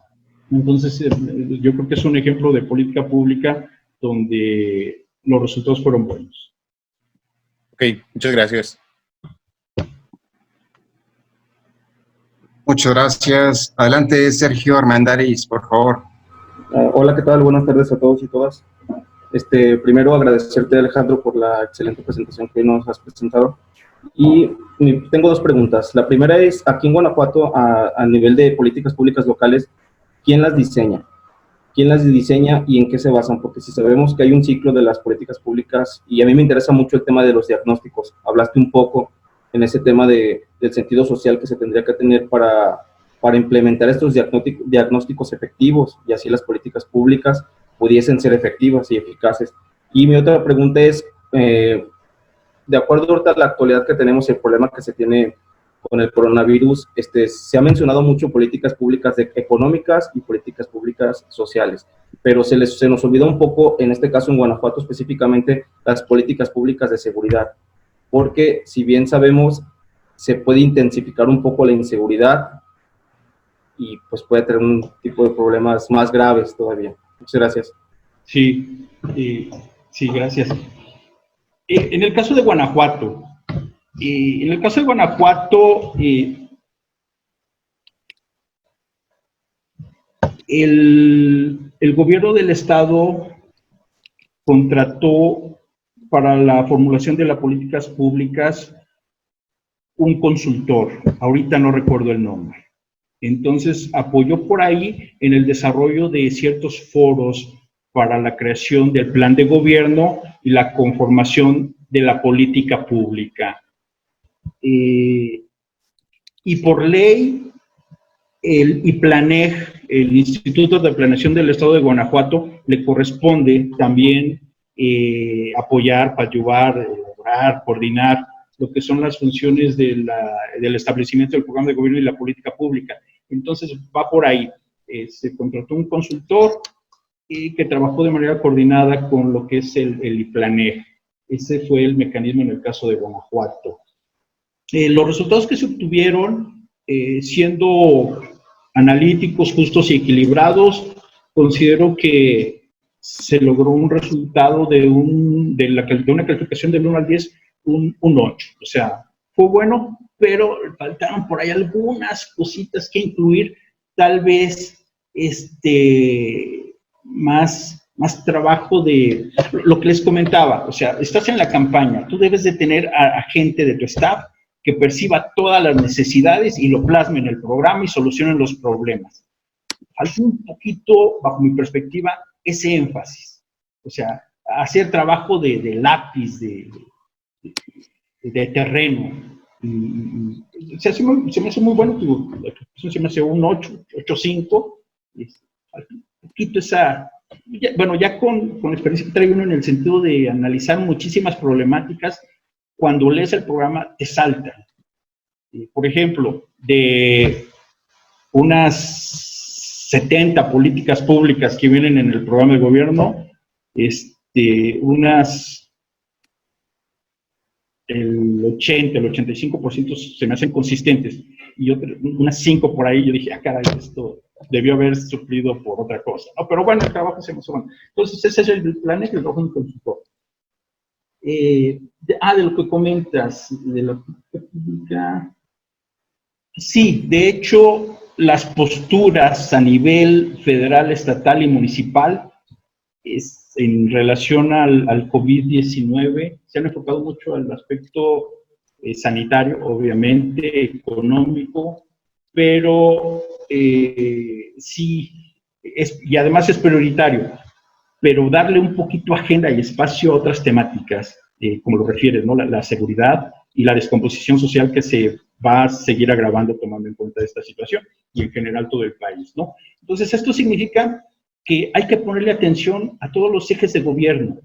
Entonces, yo creo que es un ejemplo de política pública donde los resultados fueron buenos. Ok, muchas gracias. Muchas gracias. Adelante, Sergio Armendariz, por favor. Hola, ¿qué tal? Buenas tardes a todos y todas. Primero agradecerte, Alejandro, por la excelente presentación que nos has presentado. Y tengo dos preguntas. La primera es, aquí en Guanajuato, a nivel de políticas públicas locales, ¿quién las diseña? ¿Quién las diseña y en qué se basan? Porque si sabemos que hay un ciclo de las políticas públicas, y a mí me interesa mucho el tema de los diagnósticos. Hablaste un poco en ese tema del sentido social que se tendría que tener para implementar estos diagnósticos efectivos, y así las políticas públicas pudiesen ser efectivas y eficaces. Y mi otra pregunta es, de acuerdo ahorita a la actualidad que tenemos, el problema que se tiene con el coronavirus, se ha mencionado mucho políticas públicas económicas y políticas públicas sociales, pero se nos olvidó un poco, en este caso en Guanajuato específicamente, las políticas públicas de seguridad, porque si bien sabemos, se puede intensificar un poco la inseguridad y pues puede tener un tipo de problemas más graves todavía. Muchas gracias. Sí, gracias. En el caso de Guanajuato, el gobierno del estado contrató para la formulación de las políticas públicas un consultor, ahorita no recuerdo el nombre. Entonces apoyó por ahí en el desarrollo de ciertos foros para la creación del plan de gobierno y la conformación de la política pública. Y por ley, el IPLANEG, el Instituto de Planeación del Estado de Guanajuato, le corresponde también apoyar, ayudar, elaborar, coordinar lo que son las funciones del establecimiento del programa de gobierno y la política pública. Entonces va por ahí. Se contrató un consultor que trabajó de manera coordinada con lo que es el IPLANEG. Ese fue el mecanismo en el caso de Guanajuato. Los resultados que se obtuvieron, siendo analíticos, justos y equilibrados, considero que se logró un resultado de una calificación del 1 al 10, un 8. O sea, fue bueno, pero faltaron por ahí algunas cositas que incluir, tal vez más trabajo de lo que les comentaba. O sea, estás en la campaña, tú debes de tener a gente de tu staff que perciba todas las necesidades y lo plasme en el programa y solucione los problemas. Falta un poquito, bajo mi perspectiva, ese énfasis. O sea, hacer trabajo de lápiz, de terreno. O sea, se me hace muy bueno, se me hace un 8.5. Falta un poquito esa... Ya con la experiencia que trae uno en el sentido de analizar muchísimas problemáticas, cuando lees el programa te saltan. Por ejemplo, de unas 70 políticas públicas que vienen en el programa de gobierno, el 80, el 85% se me hacen consistentes, y unas 5 por ahí yo dije, caray, esto debió haber sufrido por otra cosa, ¿no? Pero bueno, el trabajo se emociona. Entonces, ese es el plan, el trabajo en consultor. De lo que comentas, de la pública. Sí, de hecho, las posturas a nivel federal, estatal y municipal en relación al COVID-19 se han enfocado mucho al aspecto sanitario, obviamente, económico, pero sí, y además es prioritario, pero darle un poquito agenda y espacio a otras temáticas, como lo refieres, ¿no? La seguridad y la descomposición social que se va a seguir agravando tomando en cuenta esta situación, y en general todo el país, ¿no? Entonces, esto significa que hay que ponerle atención a todos los ejes de gobierno.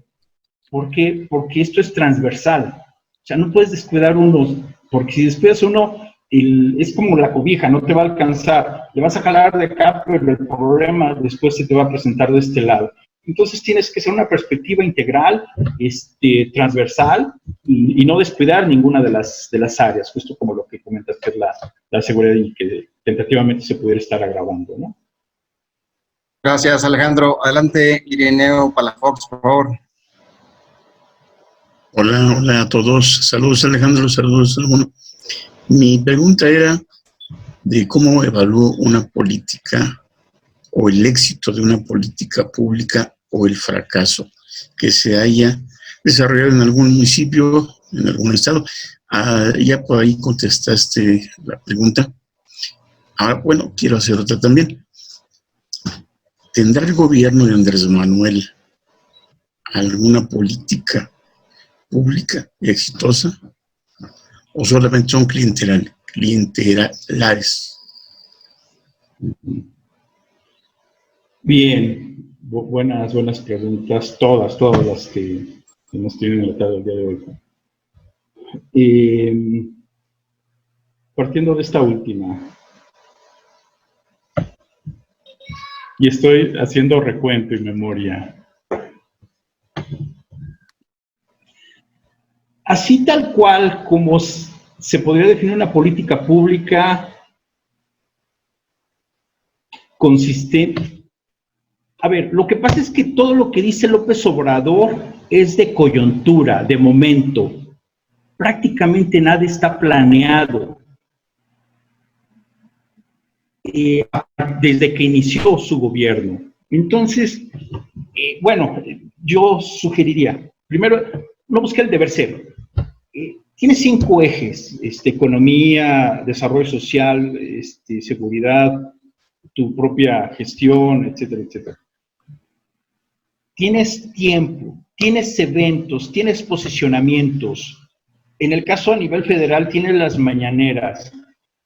¿Por qué? Porque esto es transversal. O sea, no puedes descuidar unos, porque si descuidas uno, es como la cobija, no te va a alcanzar. Le vas a jalar de acá, pero el problema después se te va a presentar de este lado. Entonces tienes que ser una perspectiva integral, transversal, y no descuidar ninguna de las áreas, justo como lo que comentas, que es la seguridad y que tentativamente se pudiera estar agravando, ¿no? Gracias, Alejandro. Adelante, Ireneo Palafox, por favor. Hola a todos. Saludos, Alejandro. Saludos, Salomón. Mi pregunta era de cómo evalúo una política o el éxito de una política pública o el fracaso que se haya desarrollado en algún municipio, en algún estado. Ya por ahí contestaste la pregunta. Ahora, bueno, quiero hacer otra también. ¿Tendrá el gobierno de Andrés Manuel alguna política pública exitosa o solamente son clientelares? Bien, buenas preguntas, todas las que nos tienen en la tarde del día de hoy. Partiendo de esta última, y estoy haciendo recuento y memoria. Así tal cual como se podría definir una política pública consistente. A ver, lo que pasa es que todo lo que dice López Obrador es de coyuntura, de momento. Prácticamente nada está planeado. Desde que inició su gobierno. Entonces, bueno, yo sugeriría, primero, no busque el deber ser. Tiene 5 ejes: economía, desarrollo social, seguridad, tu propia gestión, etcétera, etcétera. Tienes tiempo, tienes eventos, tienes posicionamientos. En el caso a nivel federal, tienes las mañaneras.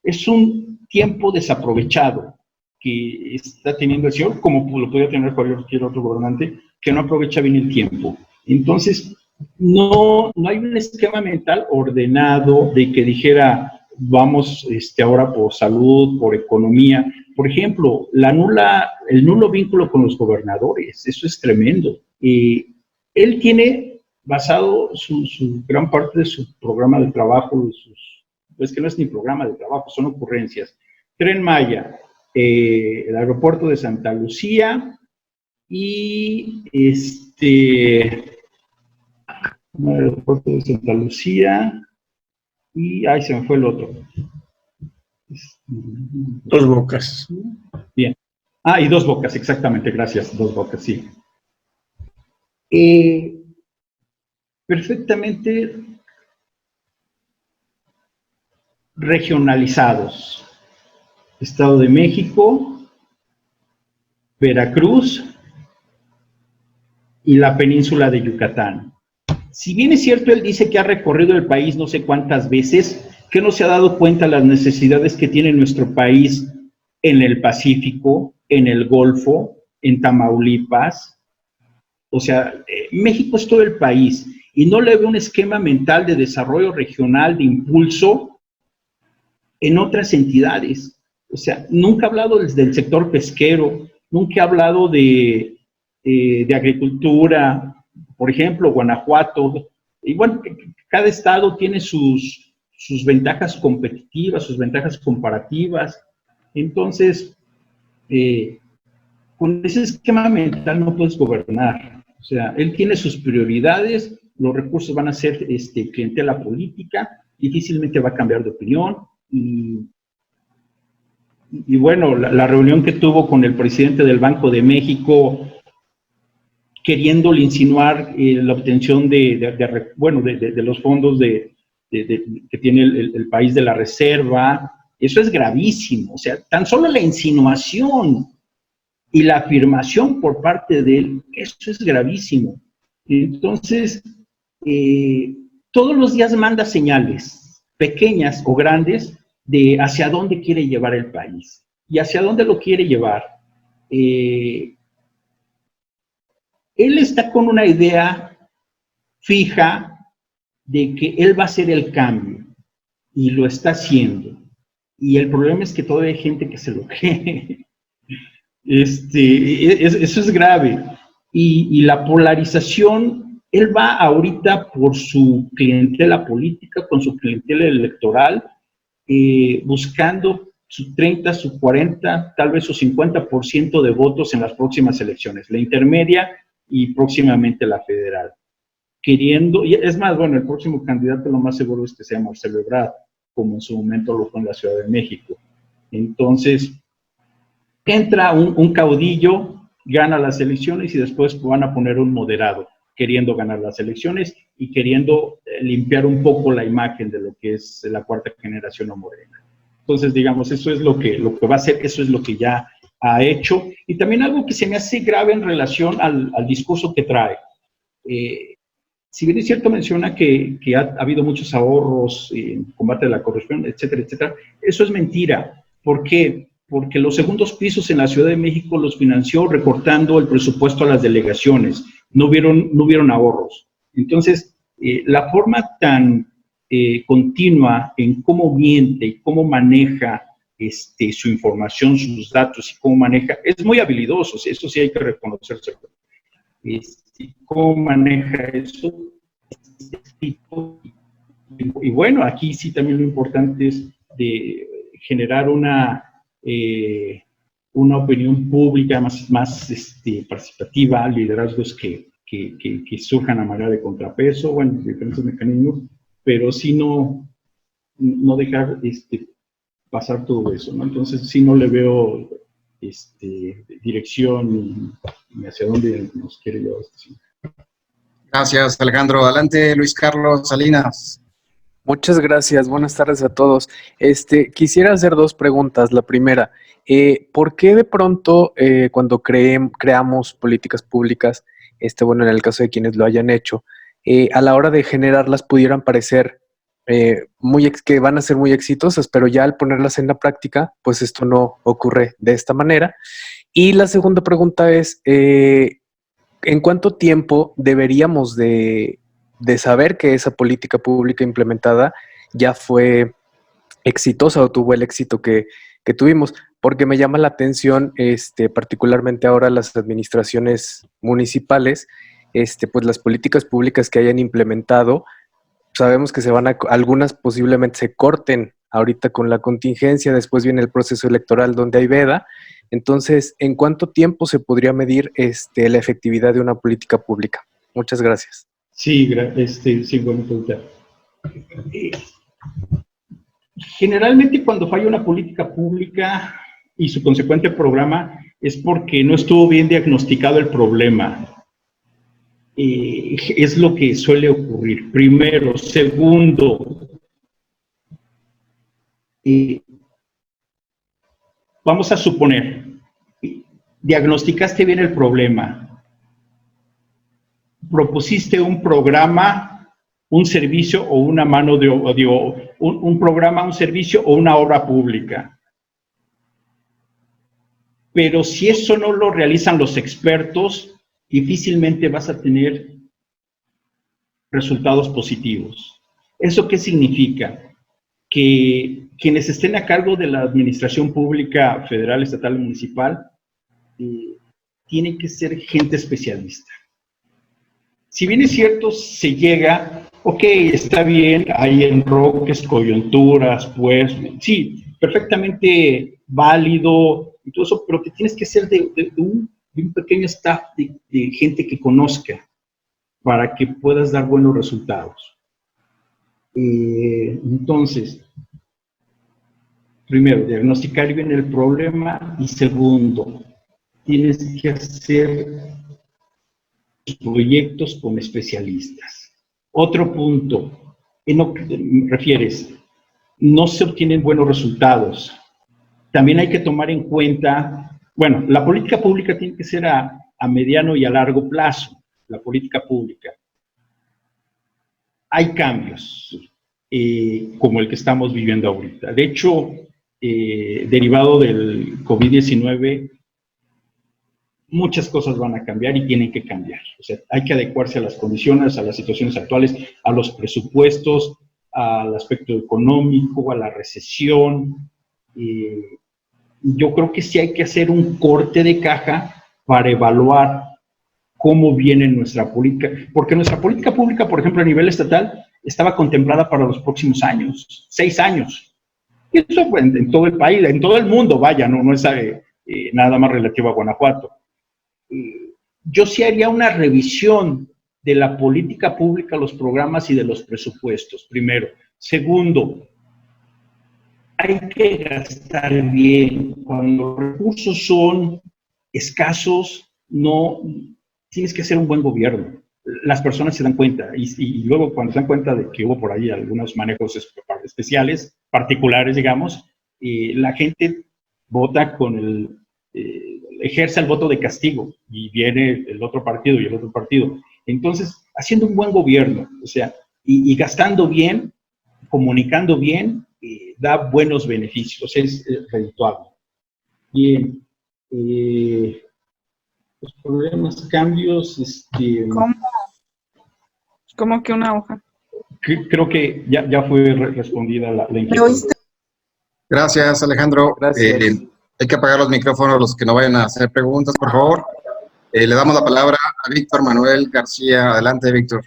Es un tiempo desaprovechado que está teniendo el señor, como lo podría tener cualquier otro gobernante, que no aprovecha bien el tiempo. Entonces, no hay un esquema mental ordenado de que dijera, vamos ahora por salud, por economía. Por ejemplo, el nulo vínculo con los gobernadores, eso es tremendo. Él tiene basado su gran parte de su programa de trabajo, es que no es ni programa de trabajo, son ocurrencias. Tren Maya, el aeropuerto de Santa Lucía y el aeropuerto de Santa Lucía y, se me fue el otro. Dos Bocas. Bien. Y Dos Bocas, exactamente, gracias, Dos Bocas, sí. Perfectamente regionalizados: Estado de México, Veracruz y la península de Yucatán. Si bien es cierto, él dice que ha recorrido el país no sé cuántas veces, que no se ha dado cuenta de las necesidades que tiene nuestro país en el Pacífico, en el Golfo, en Tamaulipas. O sea, México es todo el país y no le ve un esquema mental de desarrollo regional, de impulso en otras entidades. O sea, nunca ha hablado del sector pesquero, nunca ha hablado de agricultura, por ejemplo, Guanajuato. Y bueno, cada estado tiene sus ventajas competitivas, sus ventajas comparativas. Entonces, con ese esquema mental no puedes gobernar. O sea, él tiene sus prioridades, los recursos van a ser clientela política, difícilmente va a cambiar de opinión. Y bueno, la reunión que tuvo con el presidente del Banco de México, queriéndole insinuar la obtención de los fondos que tiene el país de la reserva, eso es gravísimo. O sea, tan solo la insinuación y la afirmación por parte de él, eso es gravísimo. Entonces, todos los días manda señales, pequeñas o grandes, de hacia dónde quiere llevar el país y hacia dónde lo quiere llevar. Él está con una idea fija de que él va a hacer el cambio y lo está haciendo. Y el problema es que todavía hay gente que se lo cree. Eso es grave. Y la polarización, él va ahorita por su clientela política, con su clientela electoral, buscando su 30, su 40, tal vez su 50% de votos en las próximas elecciones, la intermedia y próximamente la federal. Queriendo, y es más, bueno, el próximo candidato lo más seguro es que sea Marcelo Ebrard, como en su momento lo fue en la Ciudad de México. Entonces, entra un caudillo, gana las elecciones y después van a poner un moderado, queriendo ganar las elecciones y queriendo limpiar un poco la imagen de lo que es la cuarta generación o Morena. Entonces, digamos, eso es lo que va a hacer, eso es lo que ya ha hecho. Y también algo que se me hace grave en relación al discurso que trae. Si bien es cierto, menciona que ha habido muchos ahorros en combate a la corrupción, etcétera, etcétera, eso es mentira. ¿Por qué? Porque los segundos pisos en la Ciudad de México los financió recortando el presupuesto a las delegaciones. No hubieron ahorros. Entonces, la forma tan continua en cómo miente y cómo maneja su información, sus datos y cómo maneja, es muy habilidoso, eso sí hay que reconocerse. Cómo maneja eso. Y bueno, aquí sí también lo importante es de generar una opinión pública más participativa, liderazgos que surjan a manera de contrapeso, bueno, diferentes mecanismos, pero sí no dejar pasar todo eso, ¿no? Entonces sí no le veo dirección ni hacia dónde nos quiere llevar esta ciudad. Gracias, Alejandro. Adelante, Luis Carlos Salinas. Muchas gracias, buenas tardes a todos. Quisiera hacer dos preguntas. La primera, ¿por qué de pronto cuando creamos políticas públicas, bueno, en el caso de quienes lo hayan hecho, a la hora de generarlas pudieran parecer que van a ser muy exitosas, pero ya al ponerlas en la práctica, pues esto no ocurre de esta manera? Y la segunda pregunta es, ¿en cuánto tiempo deberíamos de saber que esa política pública implementada ya fue exitosa o tuvo el éxito que tuvimos? Porque me llama la atención, particularmente ahora las administraciones municipales, pues las políticas públicas que hayan implementado, sabemos que algunas posiblemente se corten ahorita con la contingencia, después viene el proceso electoral donde hay veda. Entonces, ¿en cuánto tiempo se podría medir la efectividad de una política pública? Muchas gracias. Sí, buena pregunta. Generalmente cuando falla una política pública y su consecuente programa es porque no estuvo bien diagnosticado el problema. Es lo que suele ocurrir. Primero. Segundo, vamos a suponer, diagnosticaste bien el problema, propusiste un programa, un servicio o una mano de un programa, un servicio o una obra pública. Pero si eso no lo realizan los expertos, difícilmente vas a tener resultados positivos. ¿Eso qué significa? Que quienes estén a cargo de la administración pública federal, estatal y municipal tienen que ser gente especialista. Si bien es cierto, se llega, ok, está bien, hay enroques, coyunturas, pues, sí, perfectamente válido y todo eso, pero que tienes que ser de un pequeño staff de gente que conozca para que puedas dar buenos resultados. Entonces, primero, diagnosticar bien el problema y segundo, tienes que hacer proyectos con especialistas. Otro punto, en lo que me refieres, no se obtienen buenos resultados. También hay que tomar en cuenta, bueno, la política pública tiene que ser a mediano y a largo plazo, la política pública. Hay cambios, como el que estamos viviendo ahorita. De hecho, derivado del COVID-19, muchas cosas van a cambiar y tienen que cambiar. O sea, hay que adecuarse a las condiciones, a las situaciones actuales, a los presupuestos, al aspecto económico, a la recesión. Yo creo que sí hay que hacer un corte de caja para evaluar cómo viene nuestra política, porque nuestra política pública, por ejemplo, a nivel estatal, estaba contemplada para los próximos años, 6 años. Y eso en todo el país, en todo el mundo, vaya, no es nada más relativo a Guanajuato. Yo sí haría una revisión de la política pública, los programas y de los presupuestos, primero. Segundo, hay que gastar bien. Cuando los recursos son escasos, tienes que hacer un buen gobierno. Las personas se dan cuenta y luego cuando se dan cuenta de que hubo por ahí algunos manejos especiales, particulares, digamos, la gente vota ejerce el voto de castigo y viene el otro partido y el otro partido. Entonces, haciendo un buen gobierno, o sea, y gastando bien, comunicando bien, da buenos beneficios, es redituable. Bien. Los problemas, cambios, ¿Cómo que una hoja? Creo que ya fue respondida la inquietud. Gracias, Alejandro. Gracias. Hay que apagar los micrófonos los que no vayan a hacer preguntas, por favor. Le damos la palabra a Víctor Manuel García. Adelante, Víctor.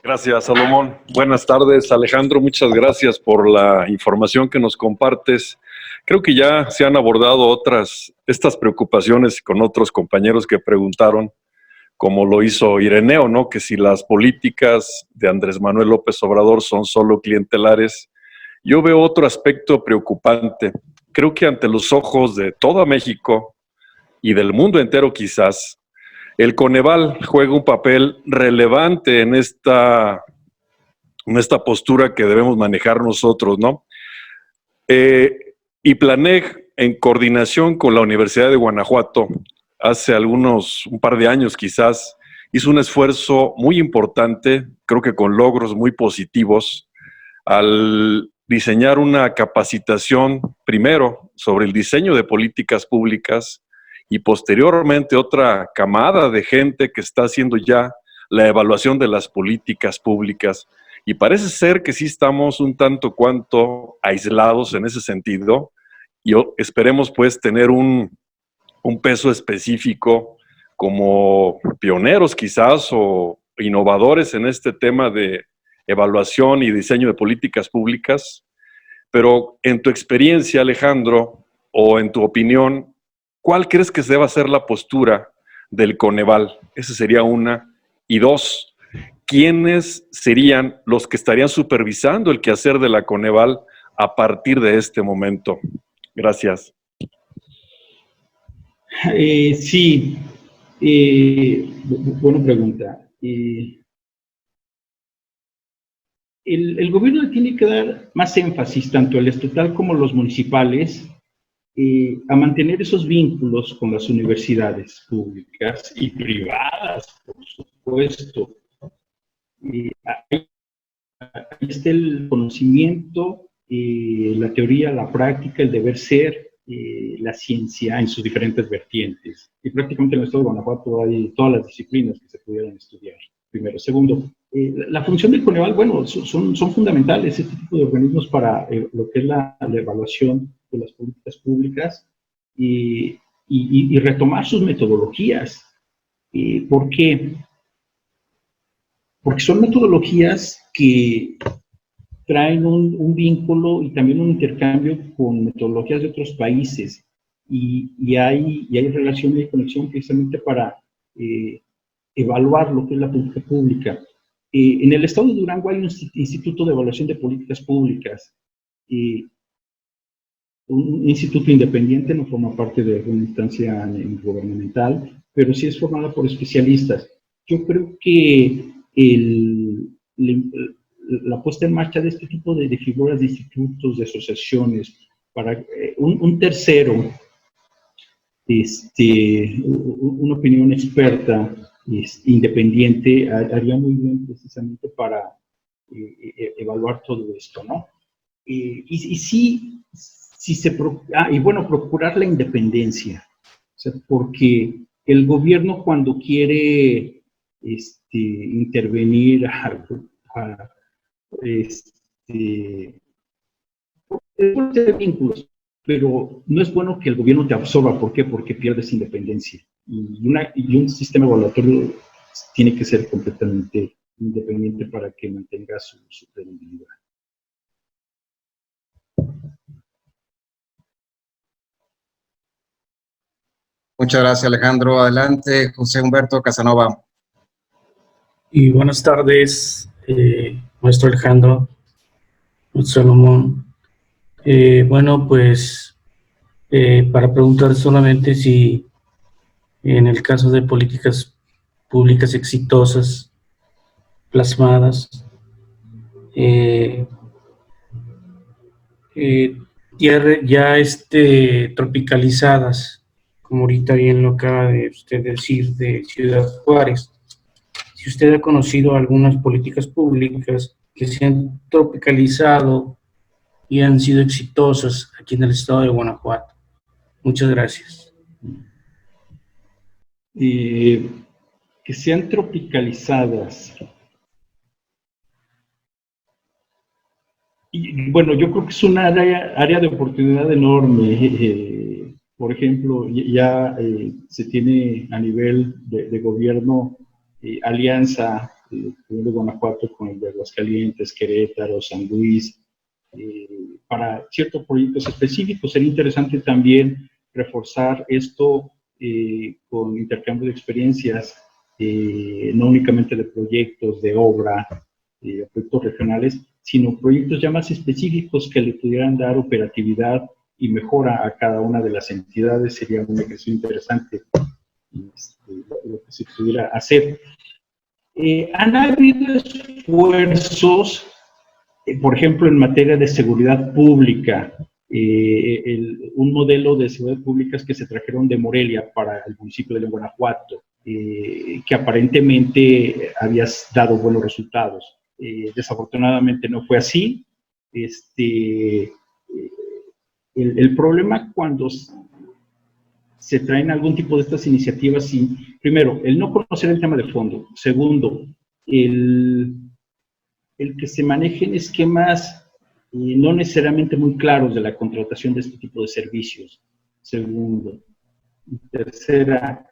Gracias, Salomón. Buenas tardes, Alejandro. Muchas gracias por la información que nos compartes. Creo que ya se han abordado estas preocupaciones con otros compañeros que preguntaron, como lo hizo Ireneo, ¿no? Que si las políticas de Andrés Manuel López Obrador son solo clientelares. Yo veo otro aspecto preocupante. Creo que ante los ojos de todo México y del mundo entero quizás, el Coneval juega un papel relevante en esta postura que debemos manejar nosotros, ¿no? Y Planeg, en coordinación con la Universidad de Guanajuato, hace un par de años quizás, hizo un esfuerzo muy importante, creo que con logros muy positivos, al diseñar una capacitación, primero, sobre el diseño de políticas públicas y posteriormente otra camada de gente que está haciendo ya la evaluación de las políticas públicas. Y parece ser que sí estamos un tanto cuanto aislados en ese sentido y esperemos pues tener un peso específico como pioneros quizás o innovadores en este tema de evaluación y diseño de políticas públicas. Pero en tu experiencia, Alejandro, o en tu opinión, ¿cuál crees que deba ser la postura del Coneval? Esa sería una. Y dos, ¿quiénes serían los que estarían supervisando el quehacer de la Coneval a partir de este momento? Gracias. Sí, buena pregunta. el gobierno le tiene que dar más énfasis, tanto el estatal como los municipales, a mantener esos vínculos con las universidades públicas y privadas, por supuesto. Ahí está el conocimiento, la teoría, la práctica, el deber ser, la ciencia en sus diferentes vertientes. Y prácticamente en el estado de Guanajuato hay todas las disciplinas que se pudieran estudiar, primero. Segundo, la función del Coneval, bueno, son fundamentales este tipo de organismos para lo que es la evaluación de las políticas públicas y retomar sus metodologías. ¿Por qué? Porque son metodologías que traen un vínculo y también un intercambio con metodologías de otros países y hay relación y conexión precisamente para evaluar lo que es la política pública. En el estado de Durango hay un instituto de evaluación de políticas públicas, un instituto independiente, no forma parte de alguna instancia gubernamental, pero sí es formada por especialistas. Yo creo que la puesta en marcha de este tipo de figuras, de institutos, de asociaciones, para un tercero, una opinión experta, independiente, haría muy bien precisamente para evaluar todo esto, ¿no? Procurar la independencia, o sea, porque el gobierno cuando quiere intervenir vínculos, pero no es bueno que el gobierno te absorba. ¿Por qué? Porque pierdes independencia. Y un sistema evaluatorio tiene que ser completamente independiente para que mantenga su credibilidad. Muchas gracias, Alejandro. Adelante, José Humberto Casanova. Y buenas tardes, maestro Alejandro, maestro Salomón. Bueno, pues para preguntar solamente si en el caso de políticas públicas exitosas, plasmadas, ya tropicalizadas, como ahorita bien lo acaba de usted decir, de Ciudad Juárez, si usted ha conocido algunas políticas públicas que se han tropicalizado y han sido exitosas aquí en el estado de Guanajuato. Muchas gracias. Que sean tropicalizadas. Y, bueno, yo creo que es una área de oportunidad enorme. Por ejemplo, ya se tiene a nivel de gobierno alianza de Guanajuato con el de Aguascalientes, Querétaro, San Luis, para ciertos proyectos específicos. Sería interesante también reforzar esto con intercambio de experiencias, no únicamente de proyectos de obra, proyectos regionales, sino proyectos ya más específicos que le pudieran dar operatividad y mejora a cada una de las entidades. Sería un ejercicio interesante lo que se pudiera hacer. Han habido esfuerzos, por ejemplo, en materia de seguridad pública, un modelo de seguridad pública que se trajeron de Morelia para el municipio de Guanajuato, que aparentemente había dado buenos resultados. Desafortunadamente no fue así. El problema cuando se traen algún tipo de estas iniciativas, primero, el no conocer el tema de fondo. Segundo, el que se manejen esquemas no necesariamente muy claros de la contratación de este tipo de servicios. Segundo. Tercera,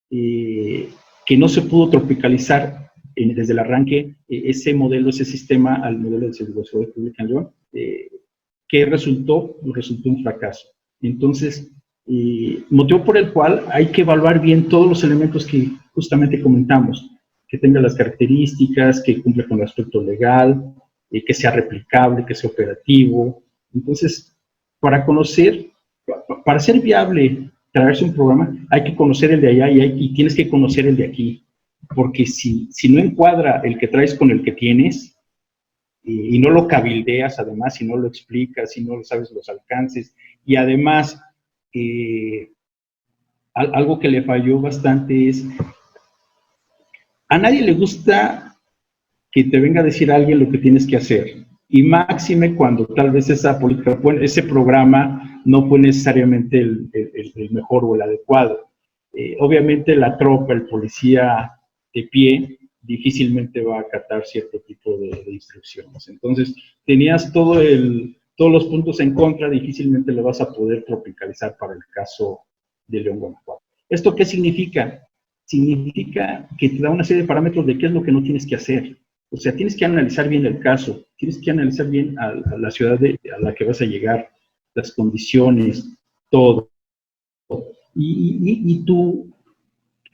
que no se pudo tropicalizar desde el arranque ese modelo, ese sistema al modelo de seguridad pública en León, que resultó un fracaso. Entonces, motivo por el cual hay que evaluar bien todos los elementos que justamente comentamos, que tenga las características, que cumpla con el aspecto legal, que sea replicable, que sea operativo. Entonces, para ser viable traerse un programa, hay que conocer el de allá y tienes que conocer el de aquí, porque si no encuadra el que traes con el que tienes, y no lo cabildeas además, si no lo explicas, si no sabes los alcances, y además algo que le falló bastante es, a nadie le gusta que te venga a decir a alguien lo que tienes que hacer, y máxime cuando tal vez esa política, ese programa no fue necesariamente el mejor o el adecuado. Obviamente la tropa, el policía de pie, difícilmente va a acatar cierto tipo de instrucciones. Entonces, tenías todos los puntos en contra, difícilmente lo vas a poder tropicalizar para el caso de León, Guanajuato. ¿Esto qué significa? Significa que te da una serie de parámetros de qué es lo que no tienes que hacer. O sea, tienes que analizar bien el caso, tienes que analizar bien a la ciudad a la que vas a llegar, las condiciones, todo. Y tú,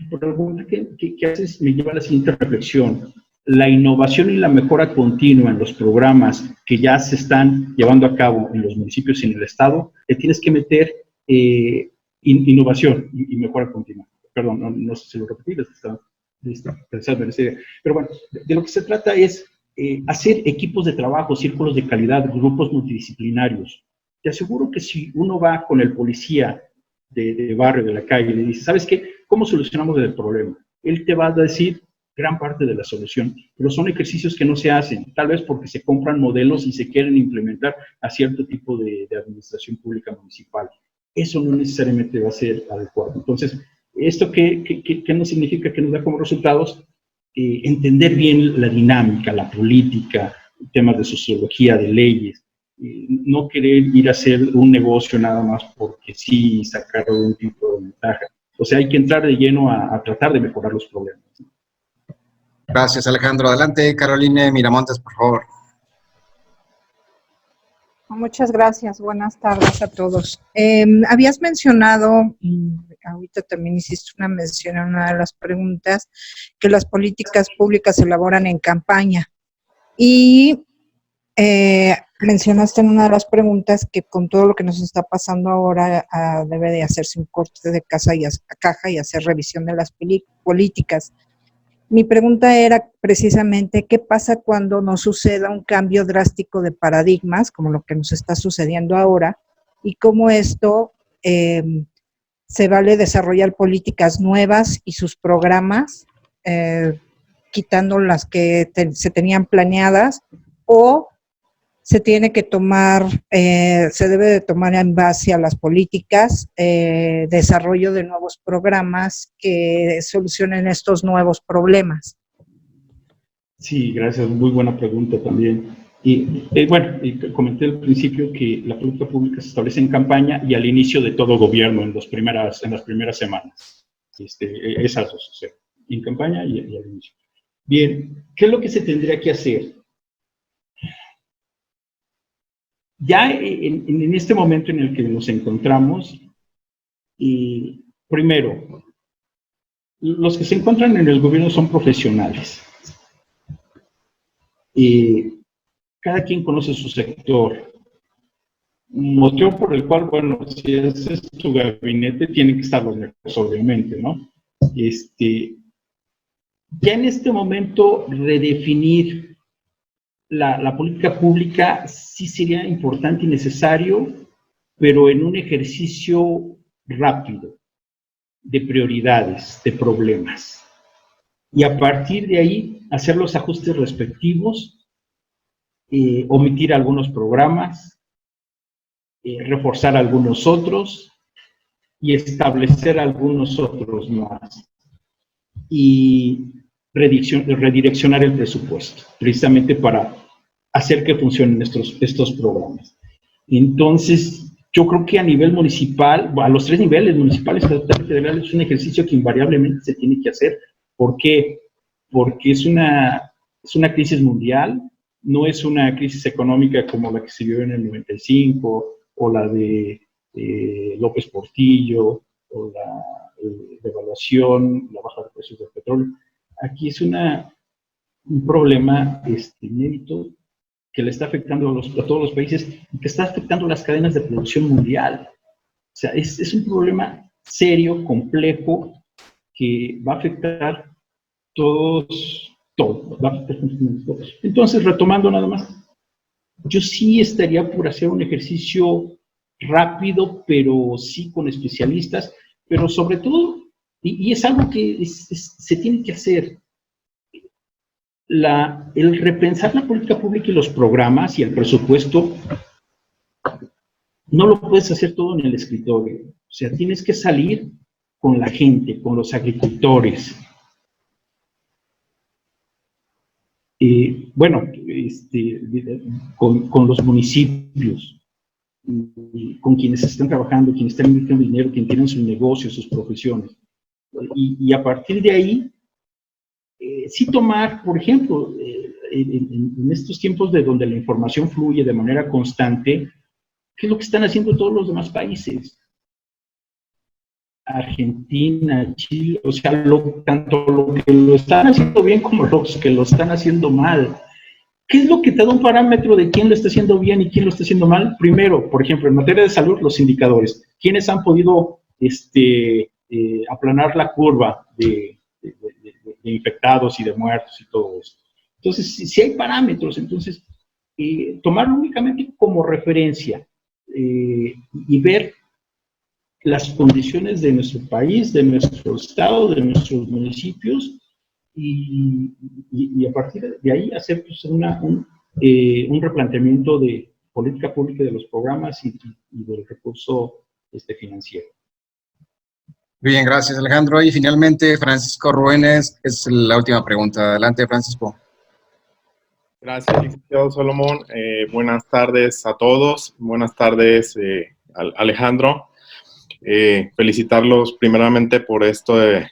la pregunta que haces me lleva a la siguiente reflexión. La innovación y la mejora continua en los programas que ya se están llevando a cabo en los municipios y en el Estado, le tienes que meter innovación y mejora continua. Perdón, no sé si lo repetí, pero bueno, de lo que se trata es hacer equipos de trabajo, círculos de calidad, grupos multidisciplinarios. Te aseguro que si uno va con el policía de barrio, de la calle, y le dice, ¿sabes qué? ¿Cómo solucionamos el problema? Él te va a decir gran parte de la solución, pero son ejercicios que no se hacen, tal vez porque se compran modelos y se quieren implementar a cierto tipo de administración pública municipal. Eso no necesariamente va a ser adecuado. Entonces, ¿esto qué nos significa? Que nos da como resultados entender bien la dinámica, la política, temas de sociología, de leyes, no querer ir a hacer un negocio nada más porque sí sacar algún tipo de ventaja. O sea, hay que entrar de lleno a tratar de mejorar los problemas. Gracias, Alejandro. Adelante, Caroline Miramontes, por favor. Muchas gracias. Buenas tardes a todos. Habías mencionado, ahorita también hiciste una mención en una de las preguntas, que las políticas públicas se elaboran en campaña. Y mencionaste en una de las preguntas que con todo lo que nos está pasando ahora debe de hacerse un corte de caja y hacer revisión de las políticas. Mi pregunta era precisamente, ¿qué pasa cuando nos suceda un cambio drástico de paradigmas, como lo que nos está sucediendo ahora, y cómo esto se vale desarrollar políticas nuevas y sus programas, quitando las que se tenían planeadas, o se tiene que tomar, se debe de tomar en base a las políticas, desarrollo de nuevos programas que solucionen estos nuevos problemas? Sí, gracias, muy buena pregunta también. Y bueno, comenté al principio que la política pública se establece en campaña y al inicio de todo gobierno, en las primeras semanas. Esas dos, o sea, en campaña y al inicio. Bien, ¿qué es lo que se tendría que hacer? Ya en este momento en el que nos encontramos, primero, los que se encuentran en el gobierno son profesionales. Cada quien conoce su sector. Motivo por el cual, bueno, si ese es tu gabinete, tienen que estar los mejores, obviamente, ¿no? Ya en este momento, redefinir la política pública sí sería importante y necesario, pero en un ejercicio rápido, de prioridades, de problemas. Y a partir de ahí, hacer los ajustes respectivos, omitir algunos programas, reforzar algunos otros y establecer algunos otros más. Y redireccionar el presupuesto, precisamente para hacer que funcionen estos programas. Entonces, yo creo que a nivel municipal, a los tres niveles, municipales, estatal y federal, es un ejercicio que invariablemente se tiene que hacer. ¿Por qué? Porque es una crisis mundial, no es una crisis económica como la que se vio en el 95, o la de López Portillo, o la devaluación, la baja de precios del petróleo. Aquí es un problema inédito que le está afectando a todos los países y que está afectando las cadenas de producción mundial. O sea, es un problema serio, complejo, que va a afectar todos todo, va a afectar constantemente todo. Entonces, retomando nada más, yo sí estaría por hacer un ejercicio rápido, pero sí con especialistas, pero sobre todo, y es algo que se tiene que hacer, el repensar la política pública y los programas y el presupuesto, no lo puedes hacer todo en el escritorio. O sea, tienes que salir con la gente, con los agricultores. Bueno, con los municipios, con quienes están trabajando, quienes están invirtiendo dinero, quienes tienen sus negocios, sus profesiones. Y a partir de ahí, sí tomar, por ejemplo, en estos tiempos de donde la información fluye de manera constante, ¿qué es lo que están haciendo todos los demás países? Argentina, Chile, o sea, tanto lo que lo están haciendo bien como los que lo están haciendo mal. ¿Qué es lo que te da un parámetro de quién lo está haciendo bien y quién lo está haciendo mal? Primero, por ejemplo, en materia de salud, los indicadores. ¿Quiénes han podido aplanar la curva de infectados y de muertos y todo eso? Entonces, si hay parámetros, entonces, tomarlo únicamente como referencia y ver las condiciones de nuestro país, de nuestro estado, de nuestros municipios, y a partir de ahí hacer pues, un replanteamiento de política pública de los programas y del recurso financiero. Bien, gracias Alejandro. Y finalmente Francisco Ruénes, es la última pregunta. Adelante, Francisco. Gracias, licenciado Salomón. Buenas tardes a todos. Buenas tardes, Alejandro. Felicitarlos primeramente por esta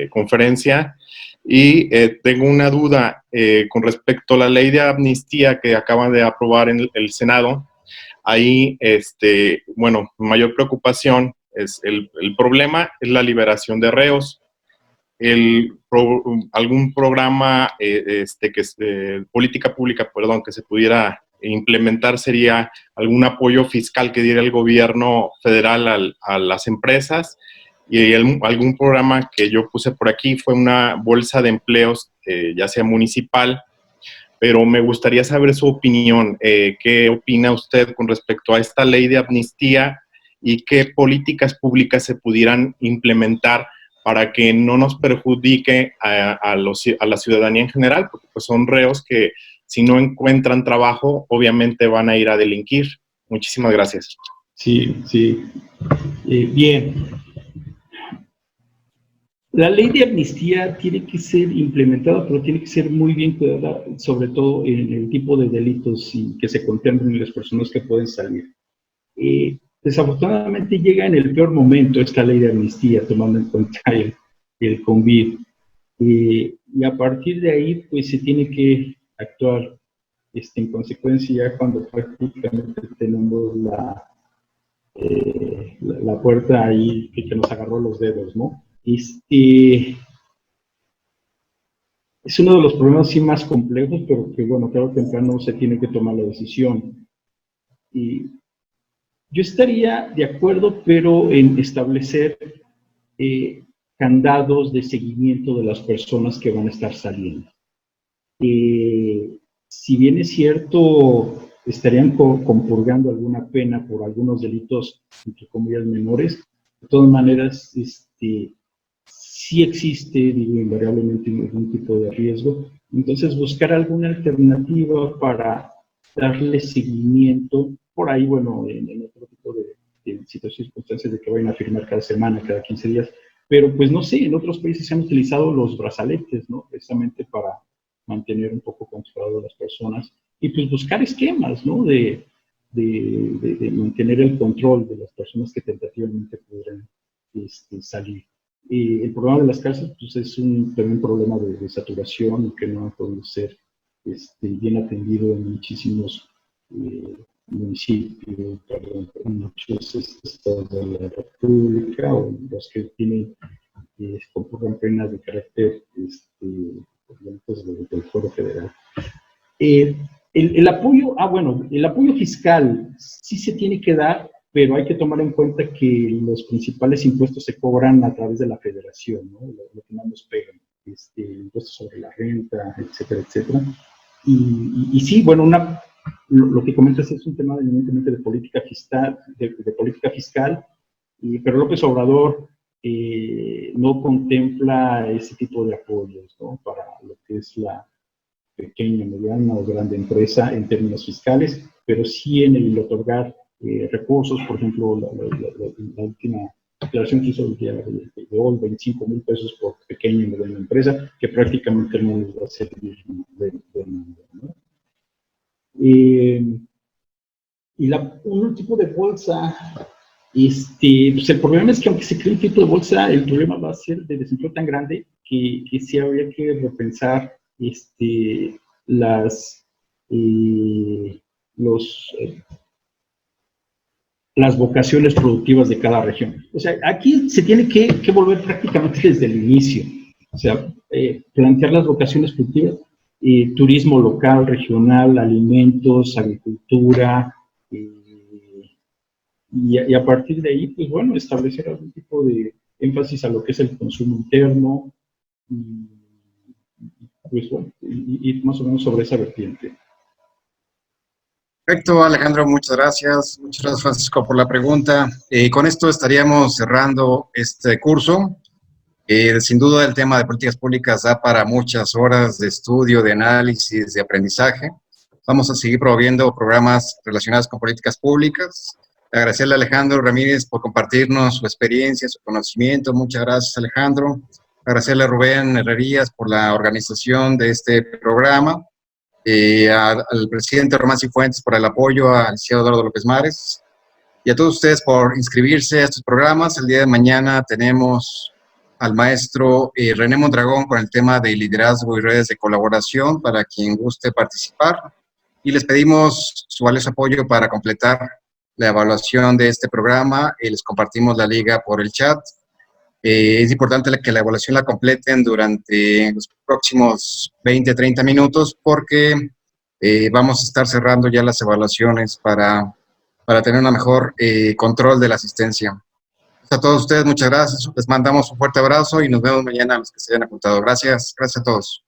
conferencia. Y tengo una duda con respecto a la ley de amnistía que acaban de aprobar en el Senado. Ahí, bueno, mayor preocupación es el problema es la liberación de reos. Algún programa, política pública, perdón, que se pudiera implementar sería algún apoyo fiscal que diera el gobierno federal a las empresas, y algún programa que yo puse por aquí fue una bolsa de empleos, ya sea municipal, pero me gustaría saber su opinión. ¿Qué opina usted con respecto a esta ley de amnistía y qué políticas públicas se pudieran implementar para que no nos perjudique a la ciudadanía en general? Porque pues son reos que si no encuentran trabajo, obviamente van a ir a delinquir. Muchísimas gracias. Sí, sí. Bien. La ley de amnistía tiene que ser implementada, pero tiene que ser muy bien cuidada, sobre todo en el tipo de delitos y que se contemplen las personas que pueden salir. Desafortunadamente llega en el peor momento esta ley de amnistía, tomando en cuenta el COVID. Y a partir de ahí, pues se tiene que actuar en consecuencia ya cuando prácticamente tenemos la puerta ahí que nos agarró los dedos, ¿no? Es uno de los problemas sí más complejos, pero que bueno, claro, temprano se tiene que tomar la decisión. Y yo estaría de acuerdo, pero en establecer candados de seguimiento de las personas que van a estar saliendo. Si bien es cierto, estarían compurgando alguna pena por algunos delitos, entre comillas, menores, de todas maneras, sí existe, digo, invariablemente algún tipo de riesgo. Entonces, buscar alguna alternativa para darle seguimiento, por ahí, bueno, en otro tipo de situaciones, circunstancias de que vayan a firmar cada semana, cada 15 días, pero pues no sé, en otros países se han utilizado los brazaletes, ¿no? Precisamente para mantener un poco controlado a las personas y pues buscar esquemas, ¿no? De mantener el control de las personas que tentativamente podrán salir. El problema de las cárceles pues, es también un problema de saturación y que no ha podido ser bien atendido en muchísimos municipios, en muchos estados de la República, o los que tienen concurren penas de carácter del Foro Federal. El apoyo, el apoyo fiscal sí se tiene que dar, pero hay que tomar en cuenta que los principales impuestos se cobran a través de la federación, ¿no? Lo que más nos pegan. impuestos sobre la renta, etcétera, etcétera. Y sí, bueno, lo que comentas es un tema evidentemente de política fiscal, pero López Obrador no contempla ese tipo de apoyos, ¿no?, para lo que es la pequeña, mediana o grande empresa en términos fiscales, pero sí en el otorgar recursos. Por ejemplo, la última declaración que hizo el día de hoy, 25,000 pesos por pequeña y mediana empresa, que prácticamente no les va a servir de nada, ¿no? Un tipo de bolsa, pues el problema es que aunque se cree un tipo de bolsa, el problema va a ser de desempleo tan grande que sí habría que repensar las vocaciones productivas de cada región. O sea, aquí se tiene que volver prácticamente desde el inicio. O sea, plantear las vocaciones productivas, turismo local, regional, alimentos, agricultura, y a partir de ahí, pues bueno, establecer algún tipo de énfasis a lo que es el consumo interno, pues bueno, y más o menos sobre esa vertiente. Perfecto, Alejandro, muchas gracias. Muchas gracias, Francisco, por la pregunta. Con esto estaríamos cerrando este curso. Sin duda, el tema de políticas públicas da para muchas horas de estudio, de análisis, de aprendizaje. Vamos a seguir promoviendo programas relacionados con políticas públicas. Agradecerle a Alejandro Ramírez por compartirnos su experiencia, su conocimiento. Muchas gracias, Alejandro. Agradecerle a Rubén Herrerías por la organización de este programa. Al presidente Román Cifuentes por el apoyo, al licenciado Eduardo López Mares, y a todos ustedes por inscribirse a estos programas. El día de mañana tenemos al maestro René Mondragón con el tema de liderazgo y redes de colaboración, para quien guste participar, y les pedimos su valioso apoyo para completar la evaluación de este programa. Les compartimos la liga por el chat. Es importante que la evaluación la completen durante los próximos 20-30 minutos, porque vamos a estar cerrando ya las evaluaciones para tener un mejor control de la asistencia. A todos ustedes, muchas gracias. Les mandamos un fuerte abrazo y nos vemos mañana a los que se hayan apuntado. Gracias, gracias a todos.